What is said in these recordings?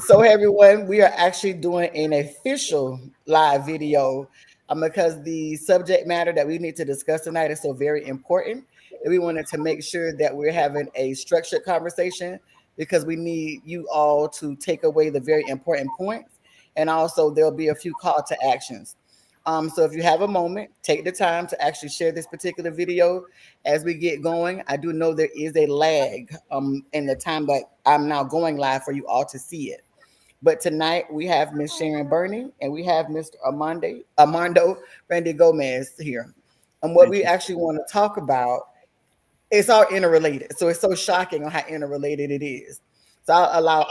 So, hey everyone, we are actually doing an official live video because the subject matter that we need to discuss tonight is so very important that we wanted to make sure that we're having a structured conversation because we need you all to take away the very important points. And also, there'll be a few call to actions. So, if you have a moment, take the time to actually share this particular video as we get going. I do know there is a lag in the time that I'm now going live for you all to see it. But tonight we have Miss Sharon Burney and we have Mr. Armando Randy Gomez here. And what Thank we you. actually want to talk about, it's all interrelated. So it's so shocking on how interrelated it is. So I'll allow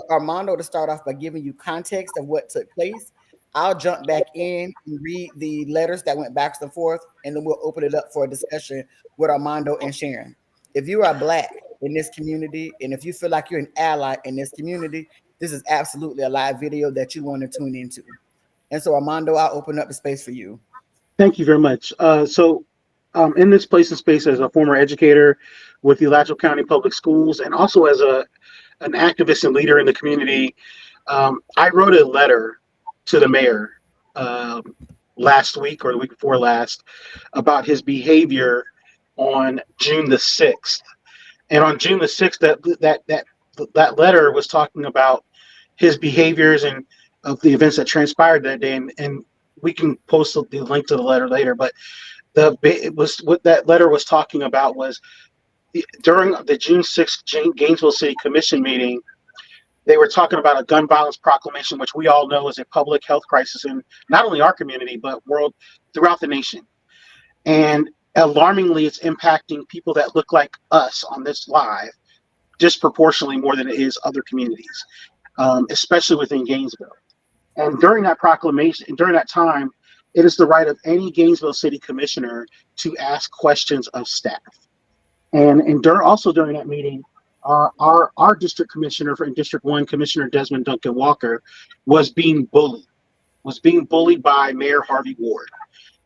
Armando to start off by giving you context of what took place. I'll jump back in and read the letters that went back and forth, and then we'll open it up for a discussion with Armando and Sharon. If you are black in this community, and if you feel like you're an ally in this community, this is absolutely a live video that you want to tune into. And so, Armando, I'll open up the space for you. Thank you very much. In this place and space as a former educator with the Alachua County Public Schools and also as an activist and leader in the community, I wrote a letter to the mayor last week or the week before last about his behavior on June the 6th. And on June the 6th, that letter was talking about his behaviors and of the events that transpired that day. And we can post the link to the letter later. But it was what that letter was talking about was during the June 6th Gainesville City Commission meeting, they were talking about a gun violence proclamation, which we all know is a public health crisis in not only our community, but throughout the nation. And alarmingly, it's impacting people that look like us on this live disproportionately more than it is other communities, especially within Gainesville. And during that proclamation, during that time, it is the right of any Gainesville City Commissioner to ask questions of staff. Also during that meeting, our district commissioner in District 1, Commissioner Desmond Duncan Walker, was being bullied by Mayor Harvey Ward,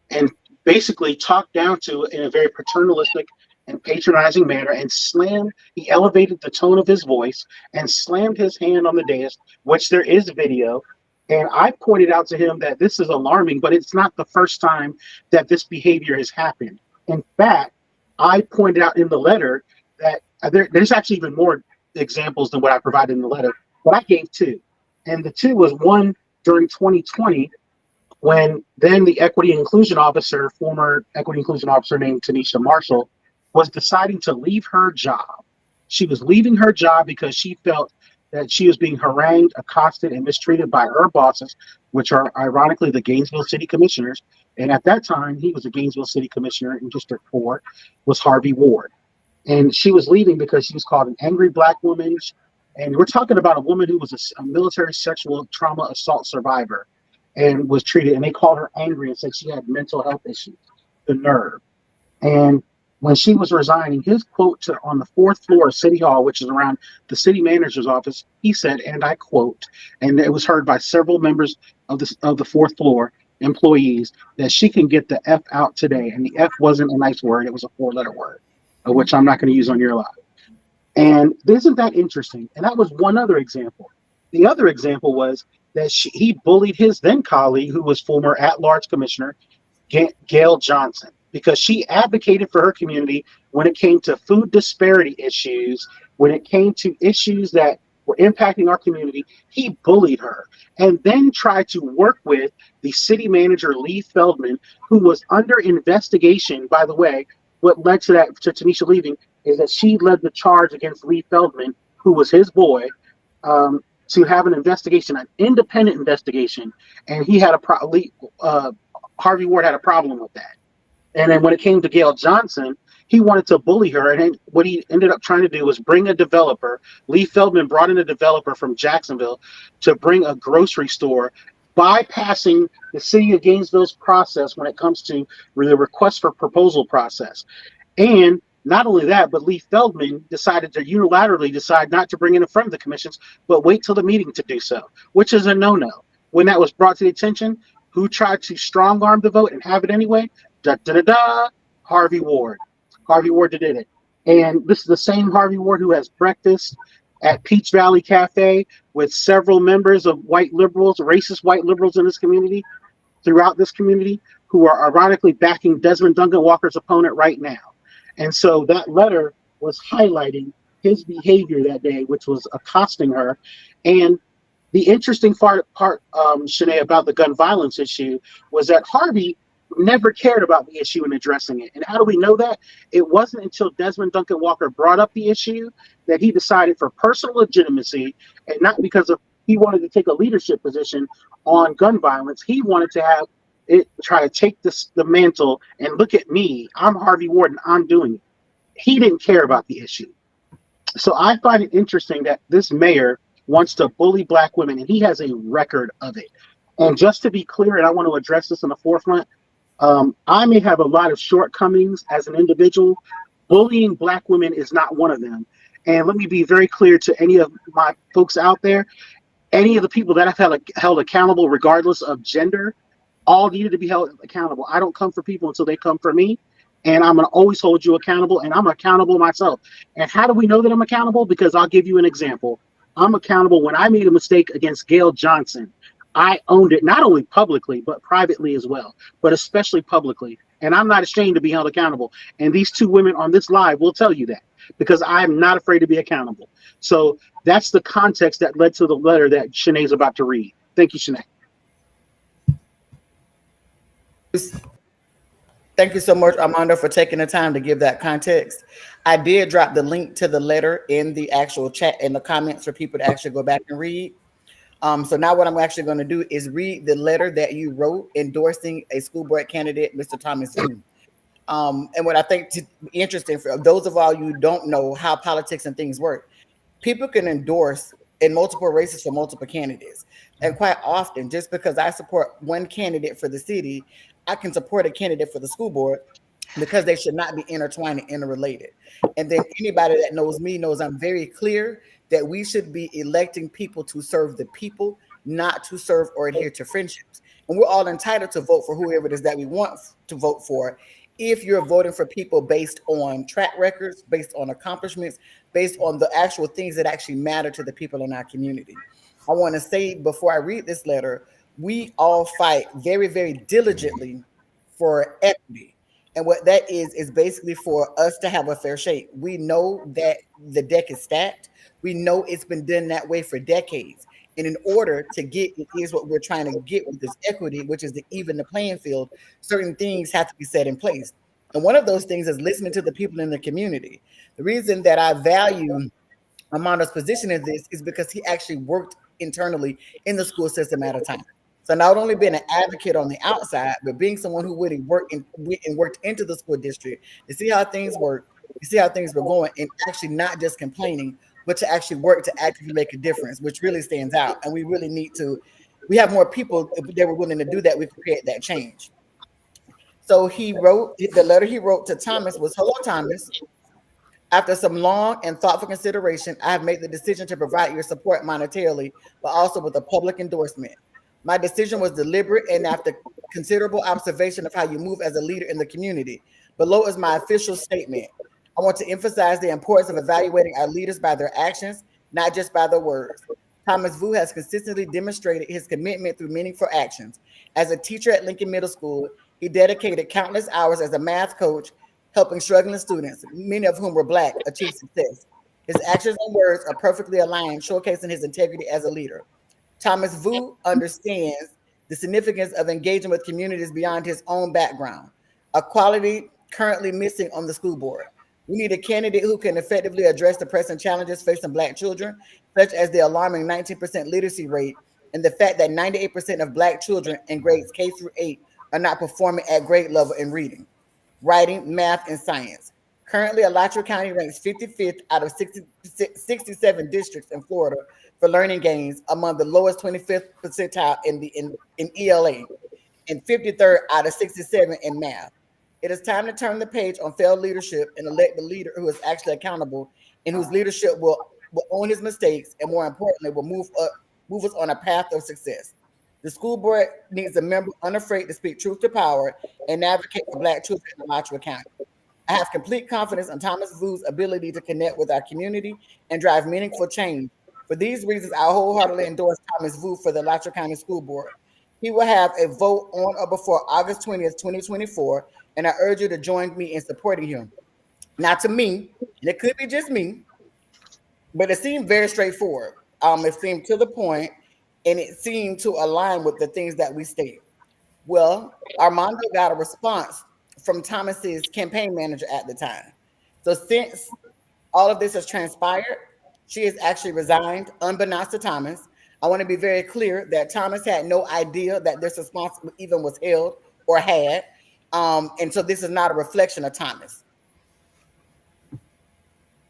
and basically talked down to in a very paternalistic and patronizing manner, and he elevated the tone of his voice and slammed his hand on the dais, which there is video. And I pointed out to him that this is alarming, but it's not the first time that this behavior has happened. In fact, I pointed out in the letter that there's actually even more examples than what I provided in the letter, but I gave two. And the two was one during 2020, when then the former equity inclusion officer named Tanisha Marshall, was deciding to leave her job. She was leaving her job because she felt that she was being harangued, accosted, and mistreated by her bosses, which are ironically the Gainesville City Commissioners. And at that time, he was a Gainesville City Commissioner in District 4, was Harvey Ward. And she was leaving because she was called an angry black woman. And we're talking about a woman who was a military sexual trauma assault survivor and was treated, and they called her angry and said she had mental health issues, the nerve. And when she was resigning, his quote on the fourth floor of City Hall, which is around the city manager's office, he said, and I quote, and it was heard by several members of the fourth floor employees, that she can get the F out today. And the F wasn't a nice word, it was a 4-letter word, which I'm not going to use on your live. And isn't that interesting? And that was one other example. The other example was that he bullied his then colleague, who was former at-large commissioner, Gail Johnson, because she advocated for her community when it came to food disparity issues, when it came to issues that were impacting our community. He bullied her and then tried to work with the city manager, Lee Feldman, who was under investigation. By the way, what led to Tanisha leaving is that she led the charge against Lee Feldman, who was his boy, to have an investigation, an independent investigation. And he had Harvey Ward had a problem with that. And then when it came to Gail Johnson, he wanted to bully her. And what he ended up trying to do was bring a developer. Lee Feldman brought in a developer from Jacksonville to bring a grocery store, bypassing the city of Gainesville's process when it comes to the request for proposal process. And not only that, but Lee Feldman decided to unilaterally decide not to bring it in front of the commissions, but wait till the meeting to do so, which is a no-no. When that was brought to the attention, who tried to strong arm the vote and have it anyway? Harvey Ward. Harvey Ward did it. And this is the same Harvey Ward who has breakfast at Peach Valley Cafe with several members of white liberals, racist white liberals in this community, throughout this community, who are ironically backing Desmond Duncan Walker's opponent right now. And so that letter was highlighting his behavior that day, which was accosting her. And the interesting part, Shanae, about the gun violence issue was that Harvey never cared about the issue and addressing it. And how do we know that? It wasn't until Desmond Duncan Walker brought up the issue that he decided, for personal legitimacy and not because of he wanted to take a leadership position on gun violence. He wanted to have it try to take the mantle and look at me. I'm Harvey Ward and I'm doing it. He didn't care about the issue. So I find it interesting that this mayor wants to bully black women, and he has a record of it. And just to be clear, and I want to address this in the forefront, I may have a lot of shortcomings as an individual. Bullying black women is not one of them. And let me be very clear to any of my folks out there, any of the people that I've held accountable, regardless of gender, all needed to be held accountable. I don't come for people until they come for me. And I'm going to always hold you accountable, and I'm accountable myself. And how do we know that I'm accountable? Because I'll give you an example. I'm accountable when I made a mistake against Gail Johnson. I owned it, not only publicly, but privately as well, but especially publicly. And I'm not ashamed to be held accountable. And these two women on this live will tell you that, because I'm not afraid to be accountable. So that's the context that led to the letter that Shanae's about to read. Thank you, Shanae. Thank you so much, Armando, for taking the time to give that context. I did drop the link to the letter in the actual chat in the comments for people to actually go back and read. So now what I'm actually going to do is read the letter that you wrote endorsing a school board candidate, Mr. Thomas Wu. And what I think interesting for those of all you who don't know how politics and things work, people can endorse in multiple races for multiple candidates. And quite often, just because I support one candidate for the city, I can support a candidate for the school board because they should not be intertwined and interrelated. And then anybody that knows me knows I'm very clear that we should be electing people to serve the people, not to serve or adhere to friendships. And we're all entitled to vote for whoever it is that we want to vote for. If you're voting for people based on track records, based on accomplishments, based on the actual things that actually matter to the people in our community. I want to say before I read this letter, we all fight very, very diligently for equity. And what that is basically for us to have a fair shake. We know that the deck is stacked. We know it's been done that way for decades. And in order to get, here's what we're trying to get with this equity, which is to even the playing field, certain things have to be set in place. And one of those things is listening to the people in the community. The reason that I value Armando's position in this is because he actually worked internally in the school system at a time. So not only being an advocate on the outside, but being someone who really worked into the school district to see how things work, to see how things were going, and actually not just complaining, but to actually work to actively make a difference, which really stands out. And we really need to, we have more people that were willing to do that. We can create that change. So he wrote, the letter he wrote to Thomas was, "Hello, Thomas. After some long and thoughtful consideration, I have made the decision to provide your support monetarily, but also with a public endorsement. My decision was deliberate and after considerable observation of how you move as a leader in the community. Below is my official statement. I want to emphasize the importance of evaluating our leaders by their actions, not just by their words. Thomas Vu has consistently demonstrated his commitment through meaningful actions. As a teacher at Lincoln Middle School, he dedicated countless hours as a math coach, helping struggling students, many of whom were Black, achieve success. His actions and words are perfectly aligned, showcasing his integrity as a leader. Thomas Vu understands the significance of engaging with communities beyond his own background, a quality currently missing on the school board. We need a candidate who can effectively address the pressing challenges facing Black children, such as the alarming 19% literacy rate and the fact that 98% of Black children in grades K through 8 are not performing at grade level in reading, writing, math, and science. Currently, Alachua County ranks 55th out of 67 districts in Florida for learning gains, among the lowest 25th percentile in ELA, and 53rd out of 67 in math. It is time to turn the page on failed leadership and elect the leader who is actually accountable and whose leadership will own his mistakes and, more importantly, will move us on a path of success. The school board needs a member unafraid to speak truth to power and advocate for Black children in Alachua County. I have complete confidence in Thomas Vu's ability to connect with our community and drive meaningful change. For these reasons, I wholeheartedly endorse Thomas Vu for the Alachua County School Board. He will have a vote on or before August 20th, 2024, and I urge you to join me in supporting him. Now, to me, and it could be just me, but it seemed very straightforward. It seemed to the point, and it seemed to align with the things that we state. Well, Armando got a response from Thomas's campaign manager at the time. So since all of this has transpired, she has actually resigned, unbeknownst to Thomas. I want to be very clear that Thomas had no idea that this response even was held or had. And so this is not a reflection of Thomas.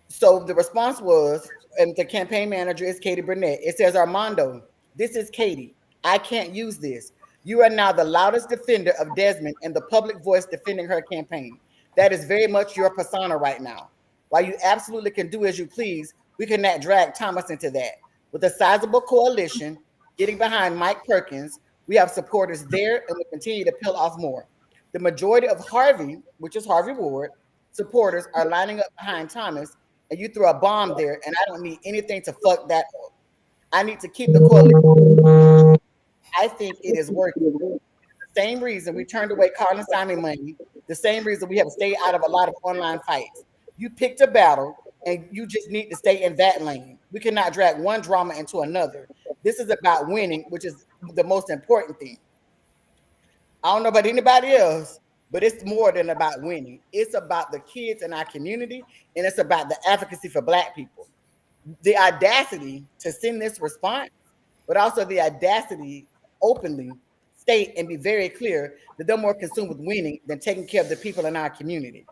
So the response was, and the campaign manager is Katie Burnett. It says, Armando, this is Katie. I can't use this. You are now the loudest defender of Desmond and the public voice defending her campaign. That is very much your persona right now. While you absolutely can do as you please, we cannot drag Thomas into that. With a sizable coalition getting behind Mike Perkins, we have supporters there and will continue to peel off more. The majority of Harvey, which is Harvey Ward, supporters are lining up behind Thomas, and you throw a bomb there, and I don't need anything to fuck that up. I need to keep the coalition. I think it is working. The same reason we turned away Carlin Simon money, the same reason we have stayed out of a lot of online fights. You picked a battle, and you just need to stay in that lane. We cannot drag one drama into another. This is about winning, which is the most important thing. I don't know about anybody else, but it's more than about winning. It's about the kids in our community, and it's about the advocacy for Black people. The audacity to send this response, but also the audacity openly state and be very clear that they're more consumed with winning than taking care of the people in our community.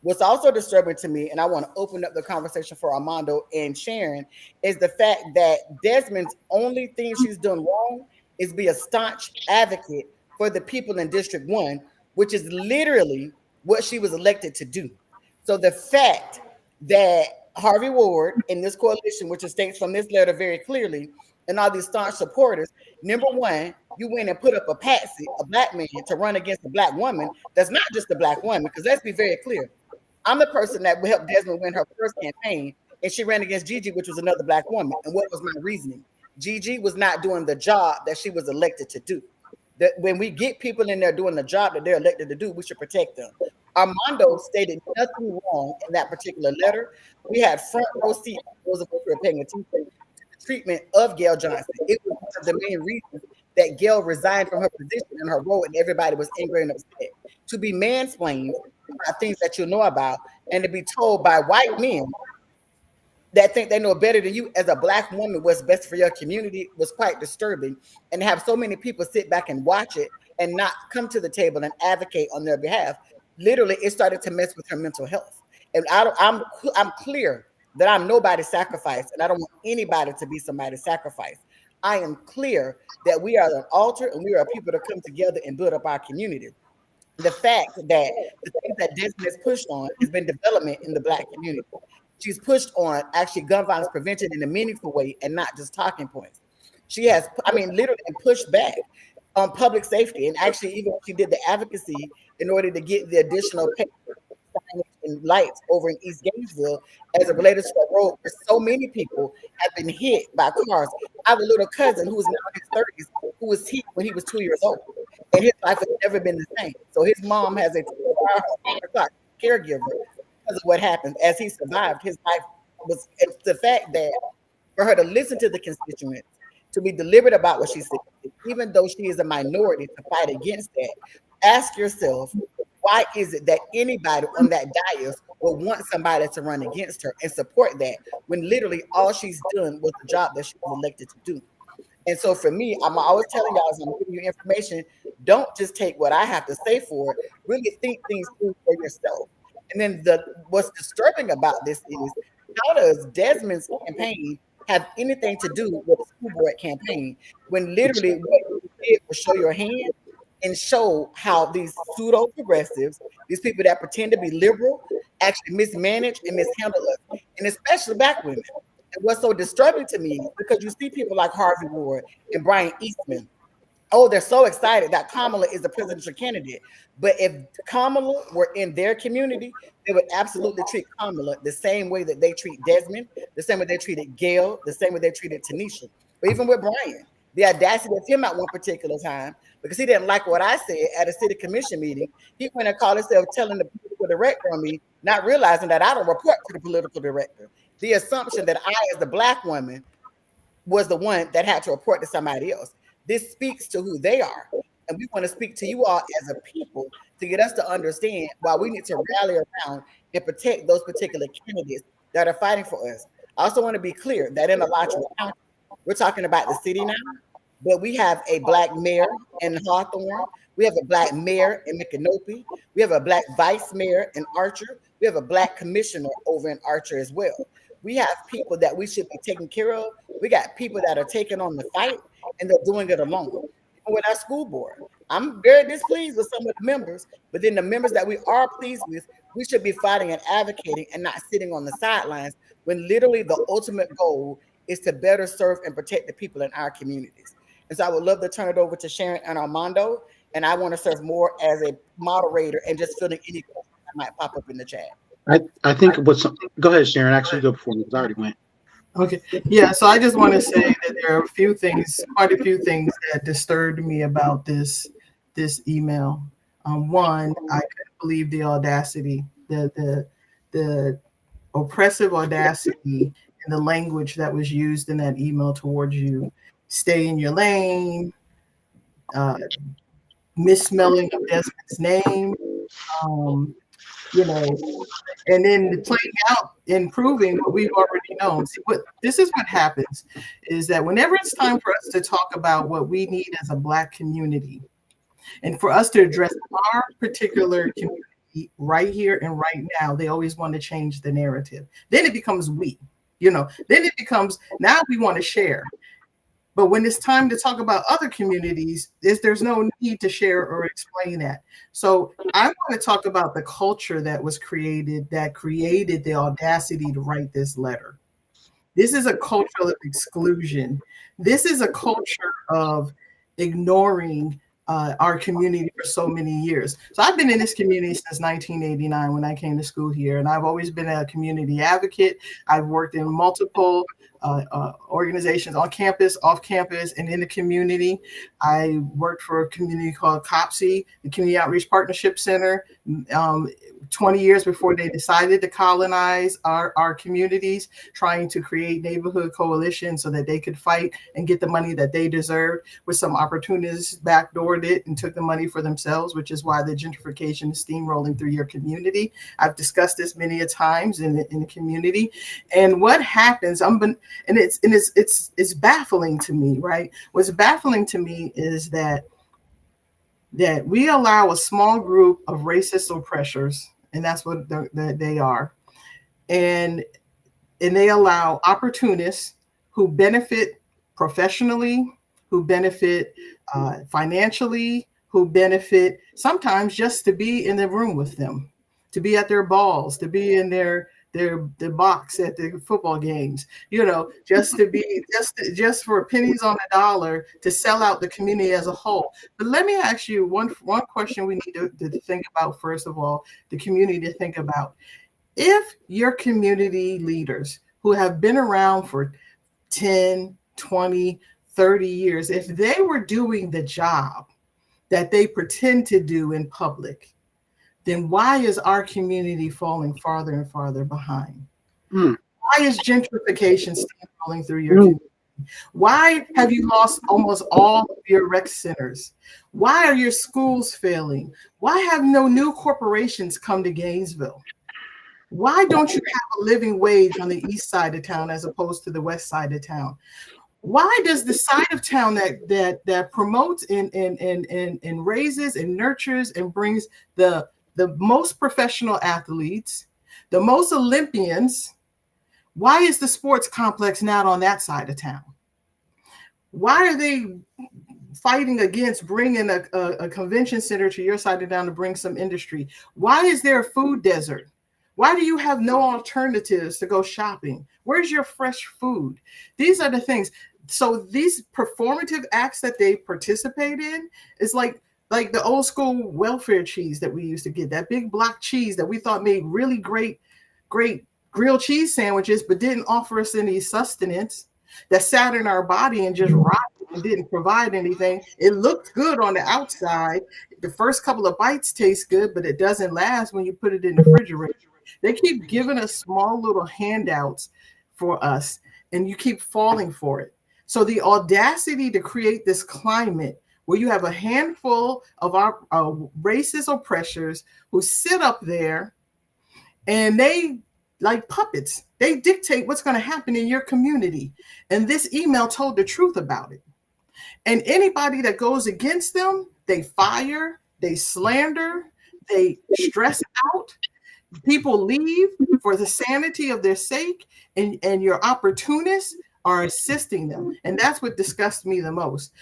What's also disturbing to me, and I want to open up the conversation for Armando and Sharon, is the fact that Desmond's only thing she's done wrong is be a staunch advocate for the people in District 1, which is literally what she was elected to do. So the fact that Harvey Ward in this coalition, which states from this letter very clearly, and all these staunch supporters, number one, you went and put up a patsy, a Black man, to run against a Black woman that's not just a Black woman, because let's be very clear. I'm the person that helped Desmond win her first campaign, and she ran against Gigi, which was another Black woman. And what was my reasoning? Gigi was not doing the job that she was elected to do. That when we get people in there doing the job that they're elected to do, we should protect them. Armando stated nothing wrong in that particular letter. We had front row seat, those of us who are paying attention to the treatment of Gail Johnson. It was one of the main reasons that Gail resigned from her position and her role, and everybody was angry and upset. To be mansplained about things that you know about, and to be told by white men that think they know better than you as a Black woman what's best for your community was quite disturbing. And to have so many people sit back and watch it and not come to the table and advocate on their behalf, literally it started to mess with her mental health. And I'm clear that I'm nobody's sacrifice, and I don't want anybody to be somebody's sacrifice. I am clear that we are an altar and we are people to come together and build up our community. The fact that the things that Desmond has pushed on has been development in the Black community. She's pushed on actually gun violence prevention in a meaningful way and not just talking points. She has, I mean, literally pushed back on public safety. And actually, even when she did the advocacy in order to get the additional signage and lights over in East Gainesville as it related to a road where so many people have been hit by cars. I have a little cousin who is now in his 30s who was hit when he was 2 years old. And his life has never been the same. So his mom has a 24-hour caregiver because of what happened. As he survived, his life was, it's the fact that for her to listen to the constituents, to be deliberate about what she said, even though she is a minority, to fight against that, ask yourself, why is it that anybody on that dais would want somebody to run against her and support that when literally all she's done was the job that she was elected to do? And so for me, I'm always telling y'all, as I'm giving you information, don't just take what I have to say for it. Really think things through for yourself. And then what's disturbing about this is, how does Desmond's campaign have anything to do with the school board campaign when literally what you did was show your hand and show how these pseudo progressives, these people that pretend to be liberal, actually mismanage and mishandle us, and especially Black women. And what's so disturbing to me, because you see people like Harvey Ward and Brian Eastman Oh, they're so excited that Kamala is the presidential candidate. But if Kamala were in their community, they would absolutely treat Kamala the same way that they treat Desmond, the same way they treated Gail, the same way they treated Tanisha, or even with Brian. The audacity of him at one particular time, because he didn't like what I said at a city commission meeting, he went and called himself telling the political director on me, not realizing that I don't report to the political director. The assumption that I, as the Black woman, was the one that had to report to somebody else. This speaks to who they are. And we want to speak to you all as a people to get us to understand why we need to rally around and protect those particular candidates that are fighting for us. I also want to be clear that in Alachua County, we're talking about the city now, but we have a Black mayor in Hawthorne. We have a Black mayor in Micanopy. We have a Black vice mayor in Archer. We have a Black commissioner over in Archer as well. We have people that we should be taking care of. We got people that are taking on the fight and they're doing it alone. Even with our school board, I'm very displeased with some of the members, but then the members that we are pleased with, we should be fighting and advocating and not sitting on the sidelines when literally the ultimate goal is to better serve and protect the people in our communities. And so I would love to turn it over to Sharon and Armando, and I want to serve more as a moderator and just filling any questions that might pop up in the chat. I think what's go ahead, Sharon. Actually, go before me because I already went. Okay. Yeah. So I just want to say that there are a few things, quite a few things that disturbed me about this email. One, I couldn't believe the audacity, the oppressive audacity in the language that was used in that email towards you. Stay in your lane, misspelling of Desmond's name, you know, and then playing out and proving what we've already known. See, this is what happens is that whenever it's time for us to talk about what we need as a Black community, and for us to address our particular community right here and right now, they always want to change the narrative. Then it becomes we, then it becomes now we want to share. But when it's time to talk about other communities, there's no need to share or explain that. So I want to talk about the culture that was created, that created the audacity to write this letter. This is a culture of exclusion. This is a culture of ignoring our community for so many years. So I've been in this community since 1989 when I came to school here, and I've always been a community advocate. I've worked in multiple organizations on campus, off campus, and in the community. I worked for a community called COPSI, the Community Outreach Partnership Center, 20 years before they decided to colonize our communities, trying to create neighborhood coalitions so that they could fight and get the money that they deserved, with some opportunists backdoored it and took the money for themselves, which is why the gentrification is steamrolling through your community. I've discussed this many a times in the community. And what happens, it's baffling to me, right? What's baffling to me is that we allow a small group of racist oppressors, and that's what they are, and they allow opportunists who benefit professionally, who benefit financially, who benefit sometimes just to be in the room with them, to be at their balls, to be in their box at the football games, just to be just for pennies on a dollar, to sell out the community as a whole. But let me ask you one question we need to think about. First of all, the community to think about. If your community leaders who have been around for 10, 20, 30 years, if they were doing the job that they pretend to do in public, then why is our community falling farther and farther behind? Why is gentrification steamrolling through your community? Why have you lost almost all of your rec centers? Why are your schools failing? Why have no new corporations come to Gainesville? Why don't you have a living wage on the east side of town as opposed to the west side of town? Why does the side of town that promotes and raises and nurtures and brings the most professional athletes, the most Olympians, why is the sports complex not on that side of town? Why are they fighting against bringing a convention center to your side of town to bring some industry? Why is there a food desert? Why do you have no alternatives to go shopping? Where's your fresh food? These are the things. so these performative acts that they participate in is like the old school welfare cheese that we used to get, that big block cheese that we thought made really great grilled cheese sandwiches, but didn't offer us any sustenance, that sat in our body and just rotted and didn't provide anything. It looked good on the outside. The first couple of bites taste good, but it doesn't last when you put it in the refrigerator. They keep giving us small little handouts for us, and you keep falling for it. So the audacity to create this climate where you have a handful of our racist oppressors who sit up there and they, like puppets, they dictate what's going to happen in your community. And this email told the truth about it. And anybody that goes against them, they fire, they slander, they stress out. People leave for the sanity of their sake, and your opportunists are assisting them. And that's what disgusts me the most.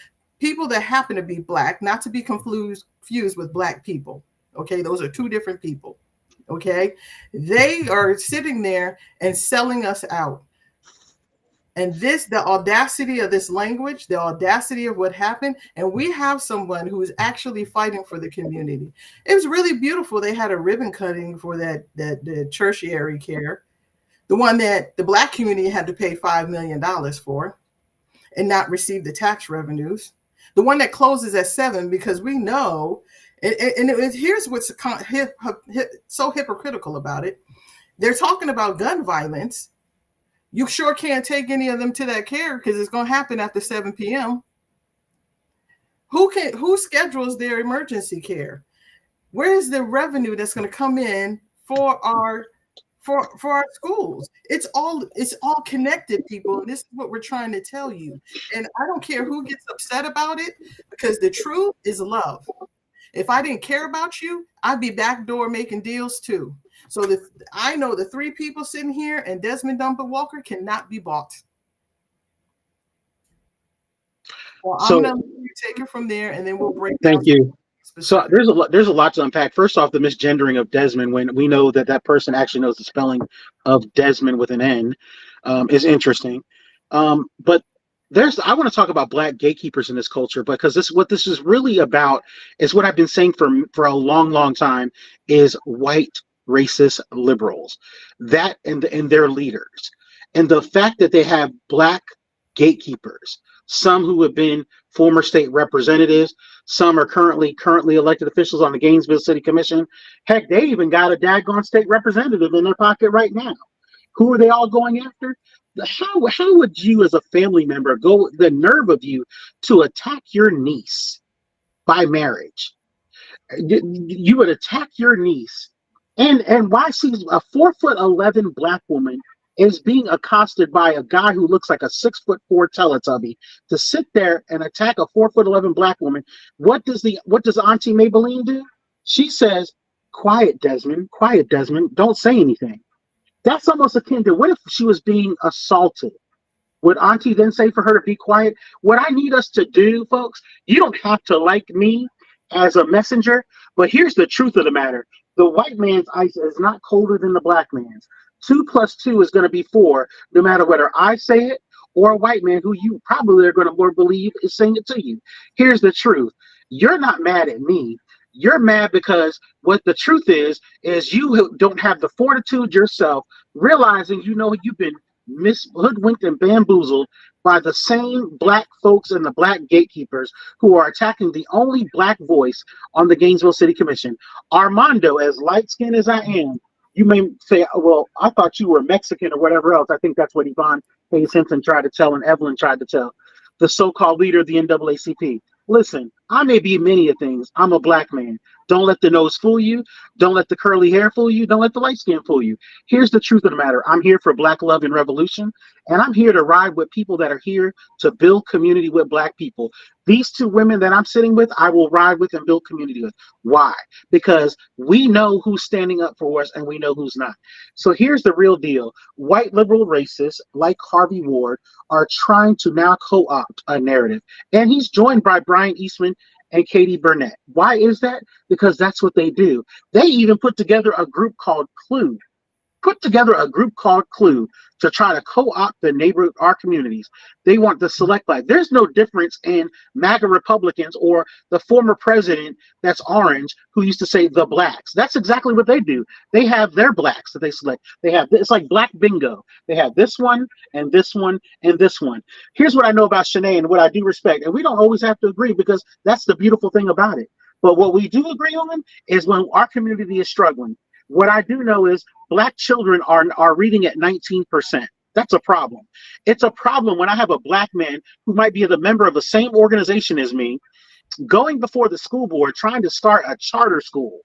People that happen to be Black, not to be confused with Black people. Okay, those are two different people. Okay, they are sitting there and selling us out. And this, the audacity of this language, the audacity of what happened, and we have someone who is actually fighting for the community. It was really beautiful. They had a ribbon cutting for the tertiary care, the one that the Black community had to pay $5 million for and not receive the tax revenues. The one that closes at 7 because we know, here's what's so hypocritical about it. They're talking about gun violence. You sure can't take any of them to that care because it's going to happen after 7 p.m. Who schedules their emergency care? Where is the revenue that's going to come in for our schools? It's all connected, people, and this is what we're trying to tell you. And I don't care who gets upset about it, because the truth is love. If I didn't care about you, I'd be backdoor making deals too. So I know the 3 people sitting here and Desmond Dumper Walker cannot be bought. Well, I'm going to take it from there, and then we'll break down. Thank you. So there's a lot to unpack. First off, the misgendering of Desmond, when we know that person actually knows the spelling of Desmond with an N, is interesting. But I want to talk about Black gatekeepers in this culture, because what this is really about is what I've been saying for a long, long time, is white racist liberals, that and their leaders, and the fact that they have Black gatekeepers, some who have been former state representatives, some are currently elected officials on the Gainesville City Commission. Heck, they even got a daggone state representative in their pocket right now. Who are they all going after? How would you, as a family member, the nerve of you to attack your niece by marriage? You would attack your niece, and why she's a 4'11" Black woman is being accosted by a guy who looks like a 6'4" Teletubby to sit there and attack a 4'11" Black woman. What does Auntie Maybelline do? She says, quiet, Desmond, don't say anything. That's almost akin to, what if she was being assaulted? Would Auntie then say for her to be quiet? What I need us to do, folks, you don't have to like me as a messenger, but here's the truth of the matter. The white man's ice is not colder than the Black man's. 2 + 2 is going to be 4, no matter whether I say it or a white man who you probably are going to more believe is saying it to you. Here's the truth. You're not mad at me. You're mad because what the truth is you don't have the fortitude yourself, realizing you've been hoodwinked and bamboozled by the same Black folks and the Black gatekeepers who are attacking the only Black voice on the Gainesville City Commission. Armando, as light-skinned as I am, you may say, well, I thought you were Mexican or whatever else. I think that's what Yvonne Hayes Hinton tried to tell and Evelyn tried to tell the so-called leader of the NAACP. Listen, I may be many of things. I'm a Black man. Don't let the nose fool you. Don't let the curly hair fool you. Don't let the light skin fool you. Here's the truth of the matter. I'm here for Black love and revolution, and I'm here to ride with people that are here to build community with Black people. These 2 women that I'm sitting with, I will ride with and build community with. Why? Because we know who's standing up for us and we know who's not. So here's the real deal. White liberal racists like Harvey Ward are trying to now co-opt a narrative. And he's joined by Brian Eastman and Katie Burnett. Why is that? Because that's what they do. They even put together a group called Clue. put together a group called Clue to try to co-opt the neighborhood, our communities. They want the select black. There's no difference in MAGA Republicans or the former president that's orange who used to say the blacks. That's exactly what they do. They have their blacks that they select. They have, it's like black bingo. They have this one and this one and this one. Here's what I know about Shanae and what I do respect. And we don't always have to agree because that's the beautiful thing about it. But what we do agree on is when our community is struggling. What I do know is black children are reading at 19%. That's a problem. It's a problem when I have a black man who might be a member of the same organization as me going before the school board trying to start a charter school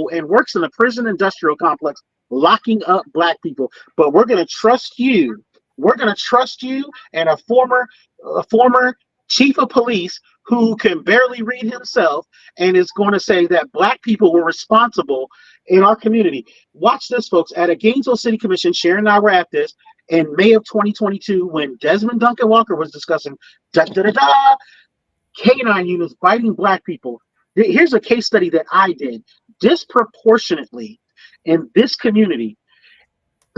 and works in a prison industrial complex locking up black people. But we're going to trust you. We're going to trust you and a former chief of police who can barely read himself and is going to say that black people were responsible in our community. Watch this, folks. At a Gainesville City Commission, Sharon and I were at this in May of 2022 when Desmond Duncan Walker was discussing canine units biting black people. Here's a case study that I did. Disproportionately in this community,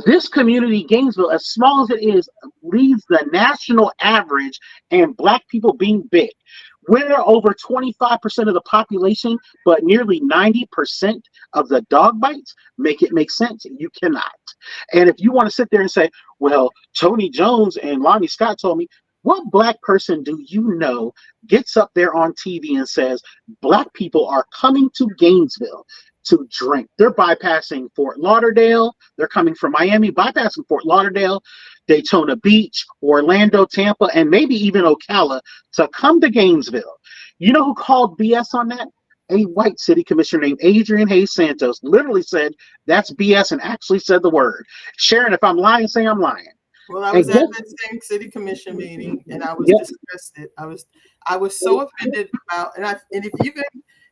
Gainesville, as small as it is, leads the national average in black people being bit. We're over 25% of the population, but nearly 90% of the dog bites make it make sense. You cannot. And if you want to sit there and say, well, Tony Jones and Lonnie Scott told me, what black person do you know gets up there on TV and says, black people are coming to Gainesville to drink? They're bypassing Fort Lauderdale. They're coming from Miami, bypassing Fort Lauderdale, Daytona Beach, Orlando, Tampa, and maybe even Ocala to come to Gainesville. You know who called BS on that? A white city commissioner named Adrian Hayes Santos literally said that's BS and actually said the word. Sharon, if I'm lying, say I'm lying. Well, I was at that same city commission meeting and I was disgusted. I was so offended about, and if you can,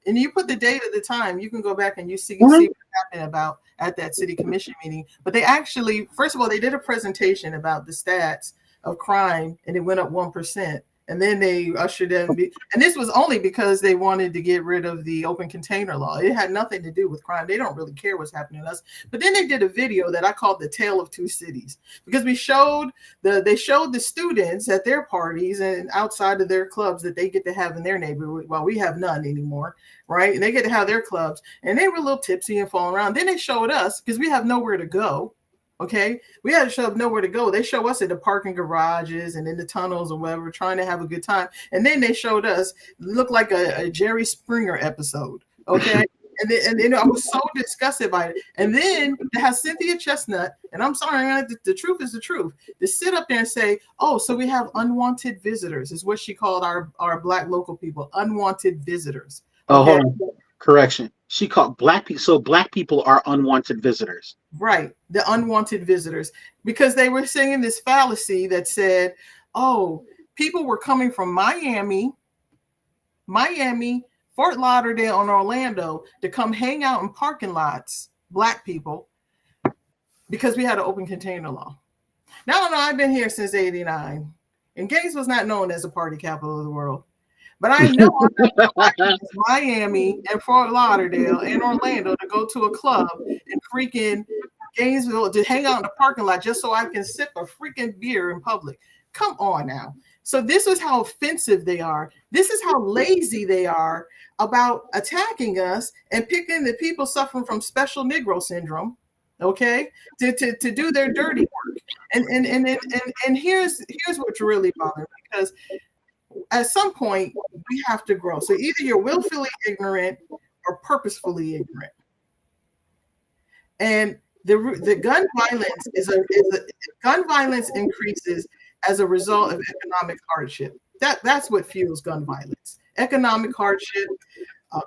and you put the date at the time, you can go back and you see what happened about at that city commission meeting. But they actually, first of all, they did a presentation about the stats of crime and it went up 1%. And then they ushered in, and this was only because they wanted to get rid of the open container law. It had nothing to do with crime. They don't really care what's happening to us. But then they did a video that I called the Tale of Two Cities, because they showed the students at their parties and outside of their clubs that they get to have in their neighborhood. Well, we have none anymore, right? And they get to have their clubs, and they were a little tipsy and falling around. Then they showed us, because we have nowhere to go. Okay, we had to show up nowhere to go. They show us at the parking garages and in the tunnels or whatever, trying to have a good time. And then they showed us, looked like a Jerry Springer episode. Okay, and then I was so disgusted by it. And then to have Cynthia Chestnut, and I'm sorry, the truth is the truth, to sit up there and say, oh, so we have unwanted visitors, is what she called our black local people, unwanted visitors. Okay? Oh, hold on. Correction. She called black people. So black people are unwanted visitors. Right. The unwanted visitors, because they were saying this fallacy that said, oh, people were coming from Miami, Fort Lauderdale, and Orlando to come hang out in parking lots, black people, because we had an open container law. Now, I've been here since '89, and Gainesville's not known as the party capital of the world. But I know Miami and Fort Lauderdale and Orlando to go to a club in freaking Gainesville to hang out in the parking lot just so I can sip a freaking beer in public. Come on now. So this is how offensive they are. This is how lazy they are about attacking us and picking the people suffering from special Negro syndrome, okay, to do their dirty work. And here's what's really bothering me, because at some point we have to grow. So either you're willfully ignorant or purposefully ignorant. And the gun violence increases as a result of economic hardship. That's what fuels gun violence. Economic hardship,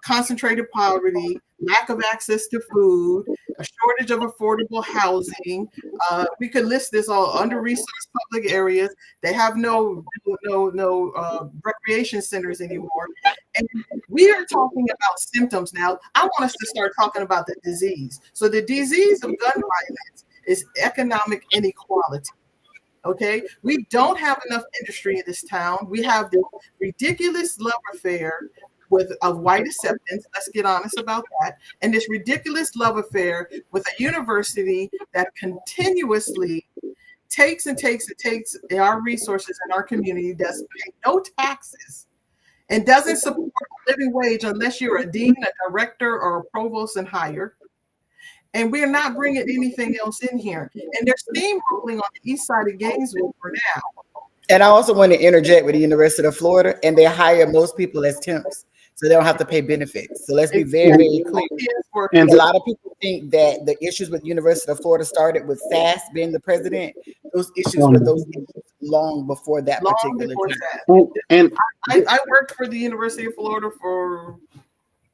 concentrated poverty, lack of access to food, a shortage of affordable housing. We could list this all: under-resourced public areas. They have no recreation centers anymore. And we are talking about symptoms now. I want us to start talking about the disease. So the disease of gun violence is economic inequality. Okay, we don't have enough industry in this town. We have this ridiculous love affair of white acceptance. Let's get honest about that. And this ridiculous love affair with a university that continuously takes and takes and takes our resources in our community, does pay no taxes, and doesn't support a living wage unless you're a dean, a director, or a provost and higher. And we're not bringing anything else in here. And they're steamrolling on the east side of Gainesville for now. And I also want to interject with the University of Florida, and they hire most people as temps, so they don't have to pay benefits. So let's be very, very clear. And a lot of people think that the issues with University of Florida started with Sass being the president. Those issues were those issues long before that particular time. And I worked for the University of Florida for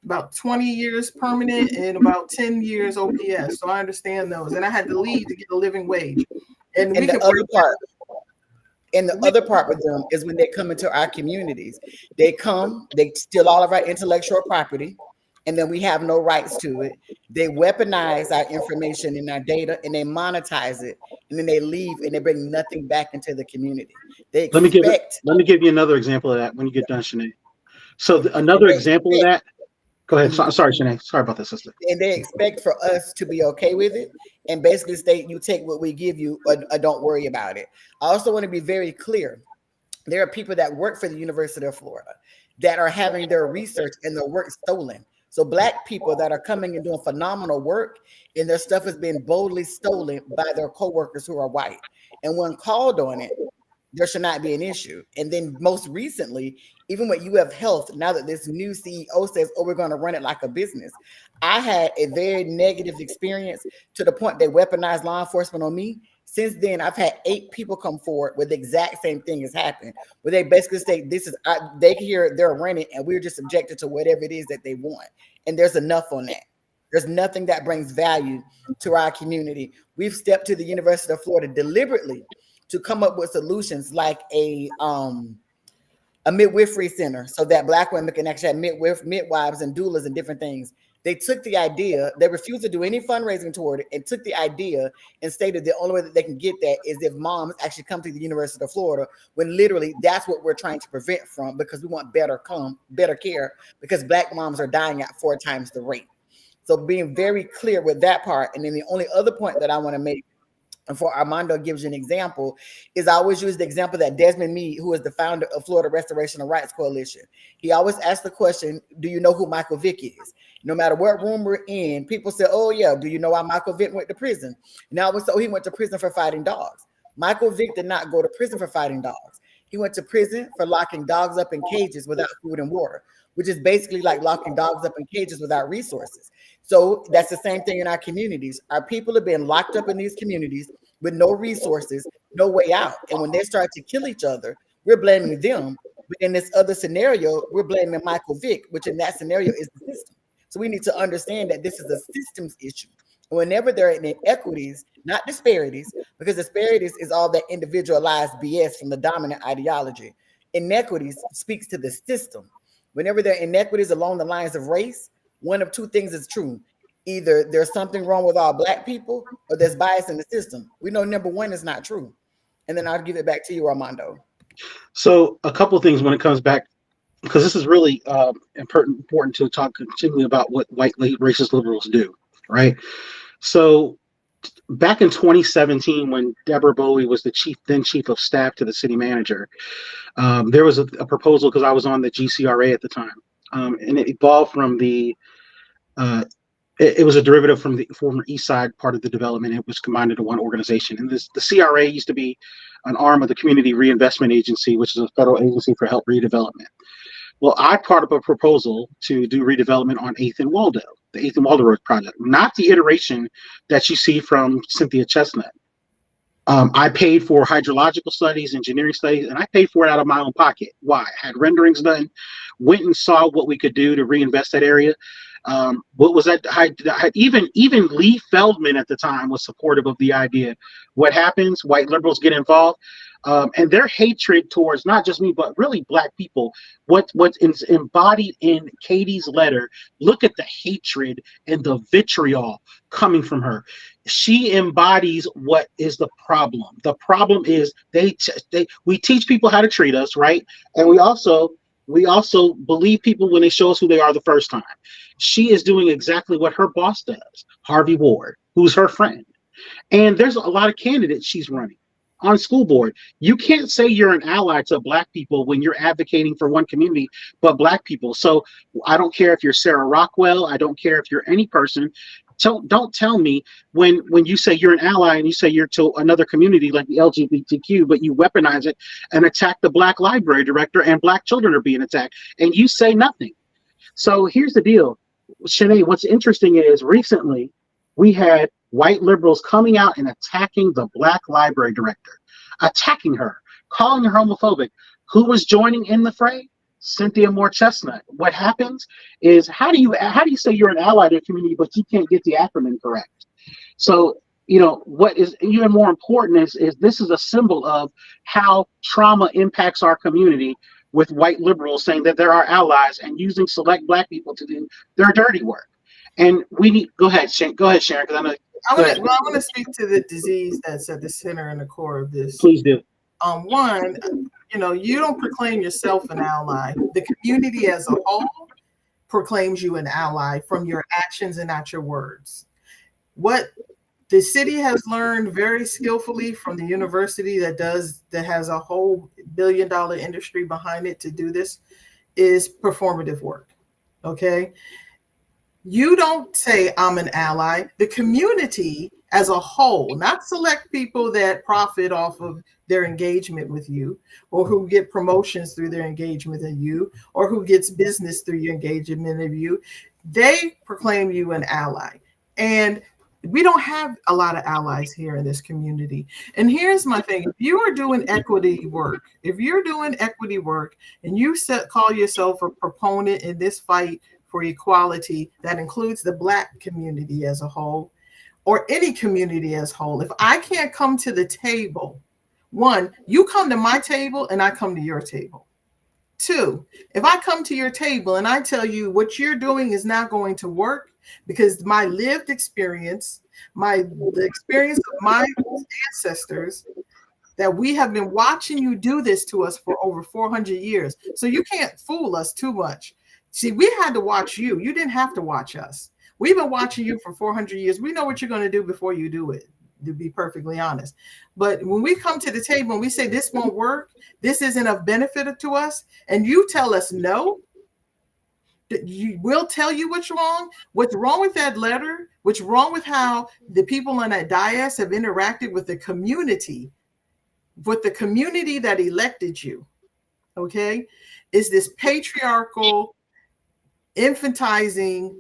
about 20 years permanent and about 10 years OPS. So I understand those. And I had to leave to get a living wage. And the other part with them is when they come into our communities, they steal all of our intellectual property, and then we have no rights to it. They weaponize our information and our data, and they monetize it, and then they leave and they bring nothing back into the community. Let me give you another example of that when you get done, Shanae. So another example of that. Go ahead. Sorry, Shanae. Sorry about that, sister. And they expect for us to be okay with it and basically state, you take what we give you or don't worry about it. I also want to be very clear. There are people that work for the University of Florida that are having their research and their work stolen. So Black people that are coming and doing phenomenal work, and their stuff has been boldly stolen by their coworkers who are white. And when called on it, there should not be an issue. And then most recently, even with UF Health, now that this new CEO says, oh, we're going to run it like a business, I had a very negative experience to the point they weaponized law enforcement on me. Since then, I've had 8 people come forward with the exact same thing has happened, where they basically say, they hear they're running and we're just subjected to whatever it is that they want. And there's enough on that. There's nothing that brings value to our community. We've stepped to the University of Florida deliberately to come up with solutions like a midwifery center so that Black women can actually have midwives and doulas and different things. They took the idea, they refused to do any fundraising toward it, and took the idea and stated the only way that they can get that is if moms actually come to the University of Florida, when literally that's what we're trying to prevent from, because we want better care, because Black moms are dying at 4 times the rate. So being very clear with that part. And then the only other point that I want to make, and for Armando gives you an example, is I always use the example that Desmond Meade, who is the founder of Florida Restoration and Rights Coalition, he always asks the question, do you know who Michael Vick is? No matter what room we're in, people say, oh yeah, do you know why Michael Vick went to prison? Now he went to prison for fighting dogs. Michael Vick did not go to prison for fighting dogs. He went to prison for locking dogs up in cages without food and water, which is basically like locking dogs up in cages without resources. So that's the same thing in our communities. Our people have been locked up in these communities with no resources, no way out. And when they start to kill each other, we're blaming them. But in this other scenario, we're blaming Michael Vick, which in that scenario is the system. So we need to understand that this is a systems issue. And whenever there are inequities, not disparities, because disparities is all that individualized BS from the dominant ideology. Inequities speaks to the system. Whenever there are inequities along the lines of race, one of 2 things is true. Either there's something wrong with all Black people or there's bias in the system. We know number 1 is not true. And then I'll give it back to you, Armando. So a couple of things when it comes back, because this is really important to talk continually about what white racist liberals do, right? So back in 2017, when Deborah Bowie was the then chief of staff to the city manager, there was a proposal, because I was on the GCRA at the time, and it evolved from it was a derivative from the former East Side part of the development. It was combined into one organization. And the CRA used to be an arm of the Community Reinvestment Agency, which is a federal agency for help redevelopment. Well, I part of a proposal to do redevelopment on 8th and Waldo, the 8th and Waldo Road project, not the iteration that you see from Cynthia Chestnut. I paid for hydrological studies, engineering studies, and I paid for it out of my own pocket. Why? I had renderings done, went and saw what we could do to reinvest that area. What was that? Even Lee Feldman at the time was supportive of the idea. What happens? White liberals get involved, and their hatred towards not just me, but really Black people. What's embodied in Katie's letter? Look at the hatred and the vitriol coming from her. She embodies what is the problem. The problem is we teach people how to treat us, right? And we also We also believe people when they show us who they are the first time. She is doing exactly what her boss does, Harvey Ward, who's her friend. And there's a lot of candidates she's running on school board. You can't say you're an ally to Black people when you're advocating for one community, but Black people. So I don't care if you're Sarah Rockwell. I don't care if you're any person. Don't tell me when you say you're an ally and you say you're to another community like the LGBTQ, but you weaponize it and attack the Black library director and Black children are being attacked and you say nothing. So here's the deal, Shanae, what's interesting is recently we had white liberals coming out and attacking the Black library director, attacking her, calling her homophobic. Who was joining in the fray? Cynthia Moore Chestnut. What happens is how do you say you're an ally to the community, but you can't get the acronym correct? So, what is even more important is this is a symbol of how trauma impacts our community with white liberals saying that they're our allies and using select Black people to do their dirty work. And we need, go ahead, Sharon, because I know. I want to speak to the disease that's at the center and the core of this. Please do. One, you don't proclaim yourself an ally. The community as a whole proclaims you an ally from your actions and not your words. What the city has learned very skillfully from the university that has a whole billion-dollar industry behind it to do this is performative work. Okay. You don't say I'm an ally. The community as a whole, not select people that profit off of their engagement with you or who get promotions through their engagement with you or who gets business through your engagement of you. They proclaim you an ally. And we don't have a lot of allies here in this community. And here's my thing. If you are doing equity work, and you call yourself a proponent in this fight for equality that includes the Black community as a whole, or any community as a whole, if I can't come to the table, one, you come to my table and I come to your table. Two, if I come to your table and I tell you what you're doing is not going to work because my lived experience, the experience of my ancestors, that we have been watching you do this to us for over 400 years. So you can't fool us too much. See, we had to watch you. You didn't have to watch us. We've been watching you for 400 years. We know what you're going to do before you do it, to be perfectly honest. But when we come to the table and we say this won't work, this isn't of benefit to us, and you tell us no, we'll tell you what's wrong with that letter, what's wrong with how the people on that dais have interacted with the community that elected you, okay, is this patriarchal, infantizing,